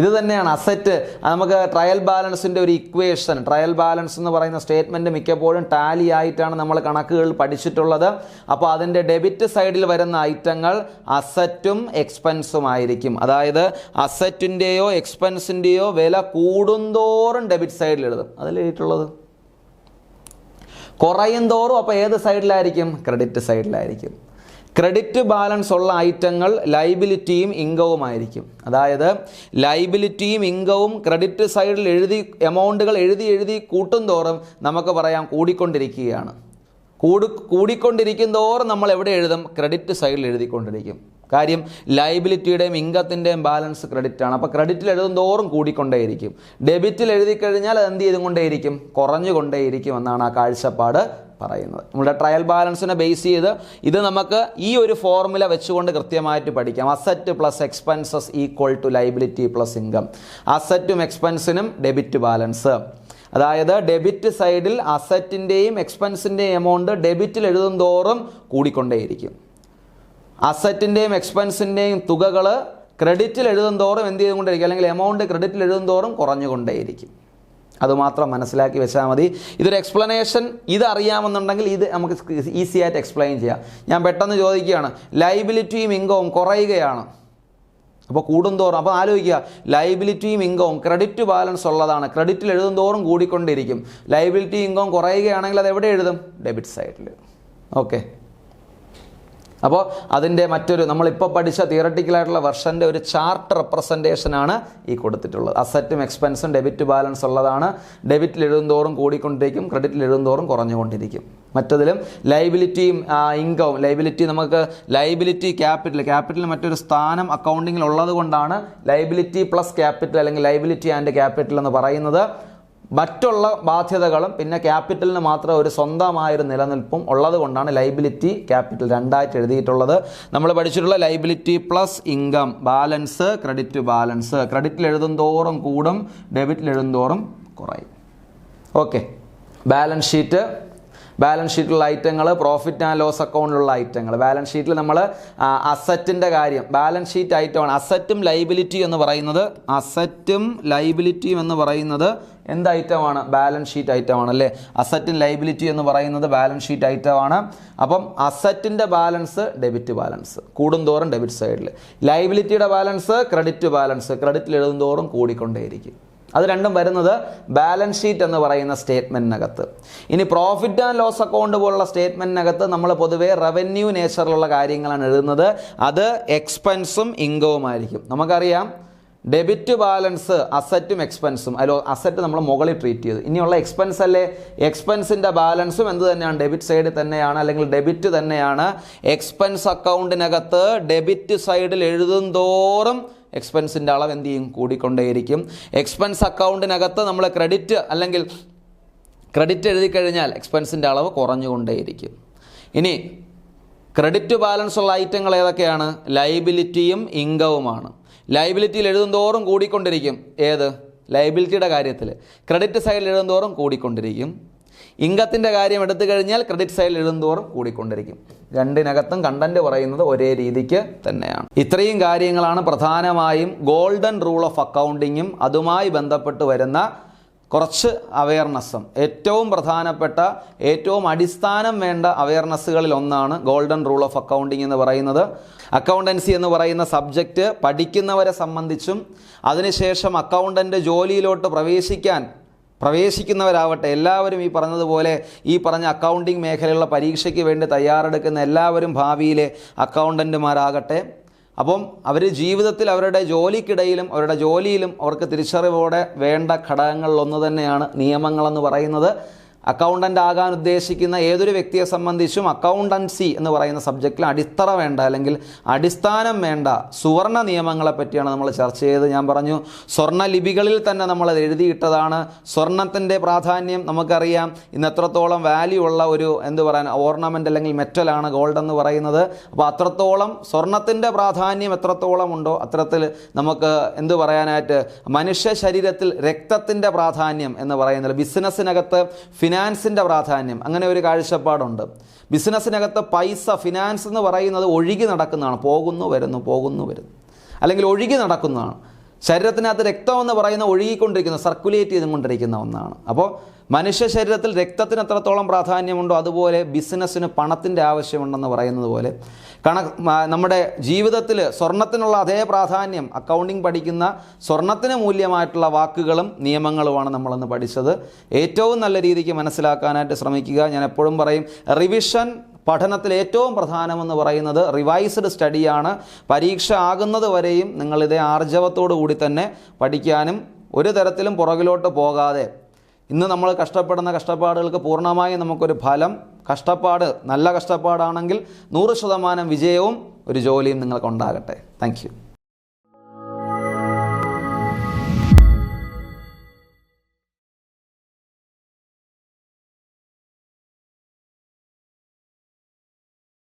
ഇത് തന്നെയാണ് അസറ്റ്. നമുക്ക് ട്രയൽ ബാലൻസിൻ്റെ ഒരു ഇക്വേഷൻ, ട്രയൽ ബാലൻസ് എന്ന് പറയുന്ന സ്റ്റേറ്റ്മെൻറ്റ് മിക്കപ്പോഴും ടാലി ആയിട്ടാണ് നമ്മൾ കണക്കുകൾ പഠിച്ചിട്ടുള്ളത്. അപ്പോൾ അതിൻ്റെ ഡെബിറ്റ് സൈഡിൽ വരുന്ന ഐറ്റങ്ങൾ അസറ്റും എക്സ്പെൻസും ആയിരിക്കും. അതായത് അസറ്റിൻ്റെയോ എക്സ്പെൻസിൻ്റെയോ വില കൂടുന്തോറും ഡെബിറ്റ് സൈഡിൽ എഴുതും. അതിൽ എഴുതിയിട്ടുള്ളത് കുറയും തോറും അപ്പോൾ ഏത് സൈഡിലായിരിക്കും, ക്രെഡിറ്റ് സൈഡിലായിരിക്കും. ക്രെഡിറ്റ് ബാലൻസ് ഉള്ള ഐറ്റങ്ങൾ ലൈബിലിറ്റിയും ഇൻകവുമായിരിക്കും. അതായത് ലൈബിലിറ്റിയും ഇൻകവും ക്രെഡിറ്റ് സൈഡിൽ എമൗണ്ടുകൾ എഴുതി കൂട്ടും തോറും നമുക്ക് പറയാം കൂടിക്കൊണ്ടിരിക്കുകയാണ്. കൂടിക്കൊണ്ടിരിക്കും തോറും നമ്മൾ എവിടെ എഴുതും, ക്രെഡിറ്റ് സൈഡിൽ എഴുതിക്കൊണ്ടിരിക്കും. കാര്യം ലൈബിലിറ്റിയുടെയും ഇൻകത്തിൻ്റെയും ബാലൻസ് ക്രെഡിറ്റ് ആണ്. അപ്പോൾ ക്രെഡിറ്റിൽ എഴുതും തോറും കൂടിക്കൊണ്ടേയിരിക്കും. ഡെബിറ്റിൽ എഴുതി കഴിഞ്ഞാൽ അത് എന്ത് ചെയ്തുകൊണ്ടേയിരിക്കും, കുറഞ്ഞുകൊണ്ടേയിരിക്കും എന്നാണ് ആ കാഴ്ചപ്പാട് പറയുന്നത്. നമ്മുടെ ട്രയൽ ബാലൻസിനെ ബേസ് ചെയ്ത് ഇത് നമുക്ക് ഈ ഒരു ഫോർമുല വെച്ചുകൊണ്ട് കൃത്യമായിട്ട് പഠിക്കാം. Asset plus expenses equal to liability plus income. അസറ്റും എക്സ്പെൻസിനും ഡെബിറ്റ് ബാലൻസ്. അതായത് ഡെബിറ്റ് സൈഡിൽ അസറ്റിൻ്റെയും എക്സ്പെൻസിൻ്റെയും എമൗണ്ട് ഡെബിറ്റിൽ എഴുതും തോറും കൂടിക്കൊണ്ടേയിരിക്കും. അസറ്റിൻ്റെയും എക്സ്പെൻസിൻ്റെയും തുകകൾ ക്രെഡിറ്റിൽ എഴുതും തോറും എന്ത് ചെയ്തുകൊണ്ടേയിരിക്കും, അല്ലെങ്കിൽ എമൗണ്ട് ക്രെഡിറ്റിൽ എഴുതും തോറും കുറഞ്ഞുകൊണ്ടേയിരിക്കും. അതുമാത്രം മനസ്സിലാക്കി വെച്ചാൽ മതി. ഇതൊരു എക്സ്പ്ലനേഷൻ ഇതറിയാമെന്നുണ്ടെങ്കിൽ ഇത് നമുക്ക് ഈസി ആയിട്ട് എക്സ്പ്ലെയിൻ ചെയ്യാം. ഞാൻ പെട്ടെന്ന് ചോദിക്കുകയാണ്, ലൈബിലിറ്റിയും ഇൻകവും കുറയുകയാണ്, അപ്പോൾ കൂടുന്തോറും, അപ്പോൾ ആലോചിക്കുക, ലൈബിലിറ്റിയും ഇൻകവും ക്രെഡിറ്റ് ബാലൻസ് ഉള്ളതാണ്, ക്രെഡിറ്റിൽ എഴുതും തോറും കൂടിക്കൊണ്ടിരിക്കും. ലൈബിലിറ്റി ഇൻകവും കുറയുകയാണെങ്കിൽ അത് എവിടെ എഴുതും, ഡെബിറ്റ് സൈഡിൽ. ഓക്കെ, അപ്പോൾ അതിൻ്റെ മറ്റൊരു നമ്മളിപ്പോൾ പഠിച്ച തിയറട്ടിക്കലായിട്ടുള്ള വെർഷൻ്റെ ഒരു ചാർട്ട് റെപ്രസെൻറ്റേഷനാണ് ഈ കൊടുത്തിട്ടുള്ളത്. അസറ്റും എക്സ്പെൻസും ഡെബിറ്റ് ബാലൻസ് ഉള്ളതാണ്. ഡെബിറ്റിൽ എഴുതുന്തോറും കൂടിക്കൊണ്ടിരിക്കും, ക്രെഡിറ്റിൽ എഴുതുന്തോറും കുറഞ്ഞുകൊണ്ടിരിക്കും. മറ്റതിലും ലൈബിലിറ്റിയും ഇൻകവും, ലൈബിലിറ്റി നമുക്ക് ലൈബിലിറ്റി ക്യാപിറ്റൽ മറ്റൊരു സ്ഥാനം അക്കൗണ്ടിങ്ങിൽ ഉള്ളത് കൊണ്ടാണ് ലൈബിലിറ്റി പ്ലസ് ക്യാപിറ്റൽ അല്ലെങ്കിൽ ലൈബിലിറ്റി ആൻഡ് ക്യാപിറ്റൽ എന്ന് പറയുന്നത്. മറ്റുള്ള ബാധ്യതകളും പിന്നെ ക്യാപിറ്റലിന് മാത്രം ഒരു സ്വന്തമായൊരു നിലനിൽപ്പും ഉള്ളത് കൊണ്ടാണ് ലൈബിലിറ്റി ക്യാപിറ്റൽ രണ്ടായിട്ട് എഴുതിയിട്ടുള്ളത്. നമ്മൾ പഠിച്ചിട്ടുള്ള liability plus income balance, credit balance. ക്രെഡിറ്റിൽ എഴുതും തോറും കൂടും, ഡെബിറ്റിൽ എഴുതും തോറും കുറയും. ഓക്കെ, ബാലൻസ് ഷീറ്റിലുള്ള ഐറ്റങ്ങൾ, പ്രോഫിറ്റ് ആൻഡ് ലോസ് അക്കൗണ്ടിലുള്ള ഐറ്റങ്ങൾ. ബാലൻസ് ഷീറ്റിൽ നമ്മൾ അസറ്റിൻ്റെ കാര്യം, ബാലൻസ് ഷീറ്റ് ഐറ്റമാണ്. അസറ്റും ലൈബിലിറ്റിയും എന്ന് പറയുന്നത് എന്ത് ഐറ്റമാണ്, ബാലൻസ് ഷീറ്റ് ഐറ്റമാണ് അല്ലേ. അസറ്റും ലൈബിലിറ്റി എന്ന് പറയുന്നത് ബാലൻസ് ഷീറ്റ് ഐറ്റമാണ്. അപ്പം അസറ്റിൻ്റെ ബാലൻസ് ഡെബിറ്റ് ബാലൻസ്, കൂടുന്തോറും ഡെബിറ്റ് സൈഡിൽ. ലൈബിലിറ്റിയുടെ ബാലൻസ് ക്രെഡിറ്റ് ബാലൻസ്, ക്രെഡിറ്റിൽ എഴുതുന്തോറും കൂടിക്കൊണ്ടേയിരിക്കും. അത് രണ്ടും വരുന്നത് ബാലൻസ് ഷീറ്റ് എന്ന് പറയുന്ന സ്റ്റേറ്റ്മെൻറ്റിനകത്ത്. ഇനി പ്രോഫിറ്റ് ആൻഡ് ലോസ് അക്കൗണ്ട് പോലുള്ള സ്റ്റേറ്റ്മെൻറ്റിനകത്ത് നമ്മൾ പൊതുവേ റവന്യൂ നേച്ചറിലുള്ള കാര്യങ്ങളാണ് എഴുതുന്നത്. അത് എക്സ്പെൻസും ഇൻകവുമായിരിക്കും. നമുക്കറിയാം ഡെബിറ്റ് ബാലൻസ് അസറ്റും എക്സ്പെൻസും, അസറ്റ് നമ്മൾ മുകളിൽ ട്രീറ്റ് ചെയ്തു. ഇനിയുള്ള എക്സ്പെൻസ് അല്ലേ, എക്സ്പെൻസിൻ്റെ ബാലൻസും എന്ത് തന്നെയാണ്, ഡെബിറ്റ് സൈഡിൽ തന്നെയാണ്, അല്ലെങ്കിൽ ഡെബിറ്റ് തന്നെയാണ്. എക്സ്പെൻസ് അക്കൗണ്ടിനകത്ത് ഡെബിറ്റ് സൈഡിൽ എഴുതും തോറും എക്സ്പെൻസിൻ്റെ അളവ് എന്ത് ചെയ്യും, കൂടിക്കൊണ്ടേയിരിക്കും. എക്സ്പെൻസ് അക്കൗണ്ടിനകത്ത് നമ്മൾ ക്രെഡിറ്റ് എഴുതി കഴിഞ്ഞാൽ എക്സ്പെൻസിൻ്റെ അളവ് കുറഞ്ഞുകൊണ്ടേയിരിക്കും. ഇനി ക്രെഡിറ്റ് ബാലൻസ് ഉള്ള ഐറ്റങ്ങൾ ഏതൊക്കെയാണ്, ലൈബിലിറ്റിയും ഇൻകവുമാണ്. ലൈബിലിറ്റിയിൽ എഴുതുന്തോറും കൂടിക്കൊണ്ടിരിക്കും. ഏത്, ലൈബിലിറ്റിയുടെ കാര്യത്തിൽ ക്രെഡിറ്റ് സൈഡിൽ എഴുതുന്തോറും കൂടിക്കൊണ്ടിരിക്കും. ഇൻകത്തിൻ്റെ കാര്യം എടുത്തു കഴിഞ്ഞാൽ ക്രെഡിറ്റ് സൈഡിൽ എഴുതുന്തോറും കൂടിക്കൊണ്ടിരിക്കും. രണ്ടിനകത്തും കണ്ടന്റ് പറയുന്നത് ഒരേ രീതിക്ക് തന്നെയാണ്. ഇത്രയും കാര്യങ്ങളാണ് പ്രധാനമായും ഗോൾഡൻ റൂൾ ഓഫ് അക്കൗണ്ടിങ്ങും അതുമായി ബന്ധപ്പെട്ട് വരുന്ന കുറച്ച് അവയർനെസ്സും ഏറ്റവും പ്രധാനപ്പെട്ട ഏറ്റവും അടിസ്ഥാനം വേണ്ട അവയർനെസ്സുകളിൽ ഒന്നാണ് ഗോൾഡൻ റൂൾ ഓഫ് അക്കൗണ്ടിങ് എന്ന് പറയുന്നത്. അക്കൗണ്ടൻസി എന്ന് പറയുന്ന സബ്ജക്റ്റ് പഠിക്കുന്നവരെ സംബന്ധിച്ചും അതിനുശേഷം അക്കൗണ്ടൻ്റ് ജോലിയിലോട്ട് പ്രവേശിക്കുന്നവരാവട്ടെ എല്ലാവരും ഈ പറഞ്ഞതുപോലെ ഈ പറഞ്ഞ അക്കൗണ്ടിങ് മേഖലയിലുള്ള പരീക്ഷയ്ക്ക് വേണ്ടി തയ്യാറെടുക്കുന്ന എല്ലാവരും ഭാവിയിലെ അക്കൗണ്ടൻറ്റുമാരാകട്ടെ. അപ്പം അവർ ജീവിതത്തിൽ അവരുടെ ജോലിക്കിടയിലും അവരുടെ ജോലിയിലും അവർക്ക് തിരിച്ചറിവോടെ വേണ്ട ഘടകങ്ങളിലൊന്ന് തന്നെയാണ് നിയമങ്ങളെന്ന് പറയുന്നത്. അക്കൗണ്ടൻ്റ് ആകാൻ ഉദ്ദേശിക്കുന്ന ഏതൊരു വ്യക്തിയെ സംബന്ധിച്ചും അക്കൗണ്ടൻസി എന്ന് പറയുന്ന സബ്ജക്റ്റിൽ അടിത്തറ വേണ്ട അല്ലെങ്കിൽ അടിസ്ഥാനം വേണ്ട സുവർണ നിയമങ്ങളെ പറ്റിയാണ് നമ്മൾ ചർച്ച ചെയ്തത്. ഞാൻ പറഞ്ഞു സ്വർണ്ണ ലിപികളിൽ തന്നെ നമ്മളത് എഴുതിയിട്ടതാണ്. സ്വർണത്തിൻ്റെ പ്രാധാന്യം നമുക്കറിയാം. ഇന്ന് എത്രത്തോളം വാല്യൂ ഉള്ള ഒരു ഓർണമെൻ്റ് അല്ലെങ്കിൽ മെറ്റലാണ് ഗോൾഡ് എന്ന് പറയുന്നത്. അപ്പോൾ അത്രത്തോളം സ്വർണത്തിൻ്റെ പ്രാധാന്യം എത്രത്തോളം ഉണ്ടോ അത്രത്തിൽ നമുക്ക് പറയാനായിട്ട് മനുഷ്യ ശരീരത്തിൽ രക്തത്തിൻ്റെ പ്രാധാന്യം എന്ന് പറയുന്നത്, ബിസിനസ്സിനകത്ത് ഫിനാൻസിൻ്റെ പ്രാധാന്യം, അങ്ങനെ ഒരു കാഴ്ചപ്പാടുണ്ട്. ബിസിനസ്സിനകത്ത് പൈസ, ഫിനാൻസ് എന്ന് പറയുന്നത് ഒഴുകി നടക്കുന്നതാണ്. പോകുന്നു വരുന്നു അല്ലെങ്കിൽ ഒഴുകി നടക്കുന്നതാണ്. ശരീരത്തിനകത്ത് രക്തം എന്ന് പറയുന്ന ഒഴുകിക്കൊണ്ടിരിക്കുന്ന, സർക്കുലേറ്റ് ചെയ്തുകൊണ്ടിരിക്കുന്ന ഒന്നാണ്. അപ്പോൾ മനുഷ്യ ശരീരത്തിൽ രക്തത്തിന് എത്രത്തോളം പ്രാധാന്യമുണ്ടോ അതുപോലെ ബിസിനസ്സിന് പണത്തിൻ്റെ ആവശ്യമുണ്ടെന്ന് പറയുന്നത് പോലെ നമ്മുടെ ജീവിതത്തിൽ സ്വർണത്തിനുള്ള അതേ പ്രാധാന്യം അക്കൗണ്ടിങ് പഠിക്കുന്ന സ്വർണത്തിന് മൂല്യമായിട്ടുള്ള വാക്കുകളും നിയമങ്ങളുമാണ് നമ്മളന്ന് പഠിച്ചത്. ഏറ്റവും നല്ല രീതിക്ക് മനസ്സിലാക്കാനായിട്ട് ശ്രമിക്കുക. ഞാൻ എപ്പോഴും പറയും, റിവിഷൻ പഠനത്തിൽ ഏറ്റവും പ്രധാനമെന്ന് പറയുന്നത് റിവൈസ്ഡ് സ്റ്റഡിയാണ്. പരീക്ഷ ആകുന്നത് വരെയും നിങ്ങളിതേ ആർജവത്തോടു കൂടി തന്നെ പഠിക്കാനും ഒരു തരത്തിലും പുറകിലോട്ട് പോകാതെ, ഇന്ന് നമ്മൾ കഷ്ടപ്പെടുന്ന കഷ്ടപ്പാടുകൾക്ക് പൂർണ്ണമായും നമുക്കൊരു ഫലം, കഷ്ടപ്പാട് നല്ല കഷ്ടപ്പാടാണെങ്കിൽ 100% വിജയവും ഒരു ജോലിയും നിങ്ങൾക്കുണ്ടാകട്ടെ. Thank you.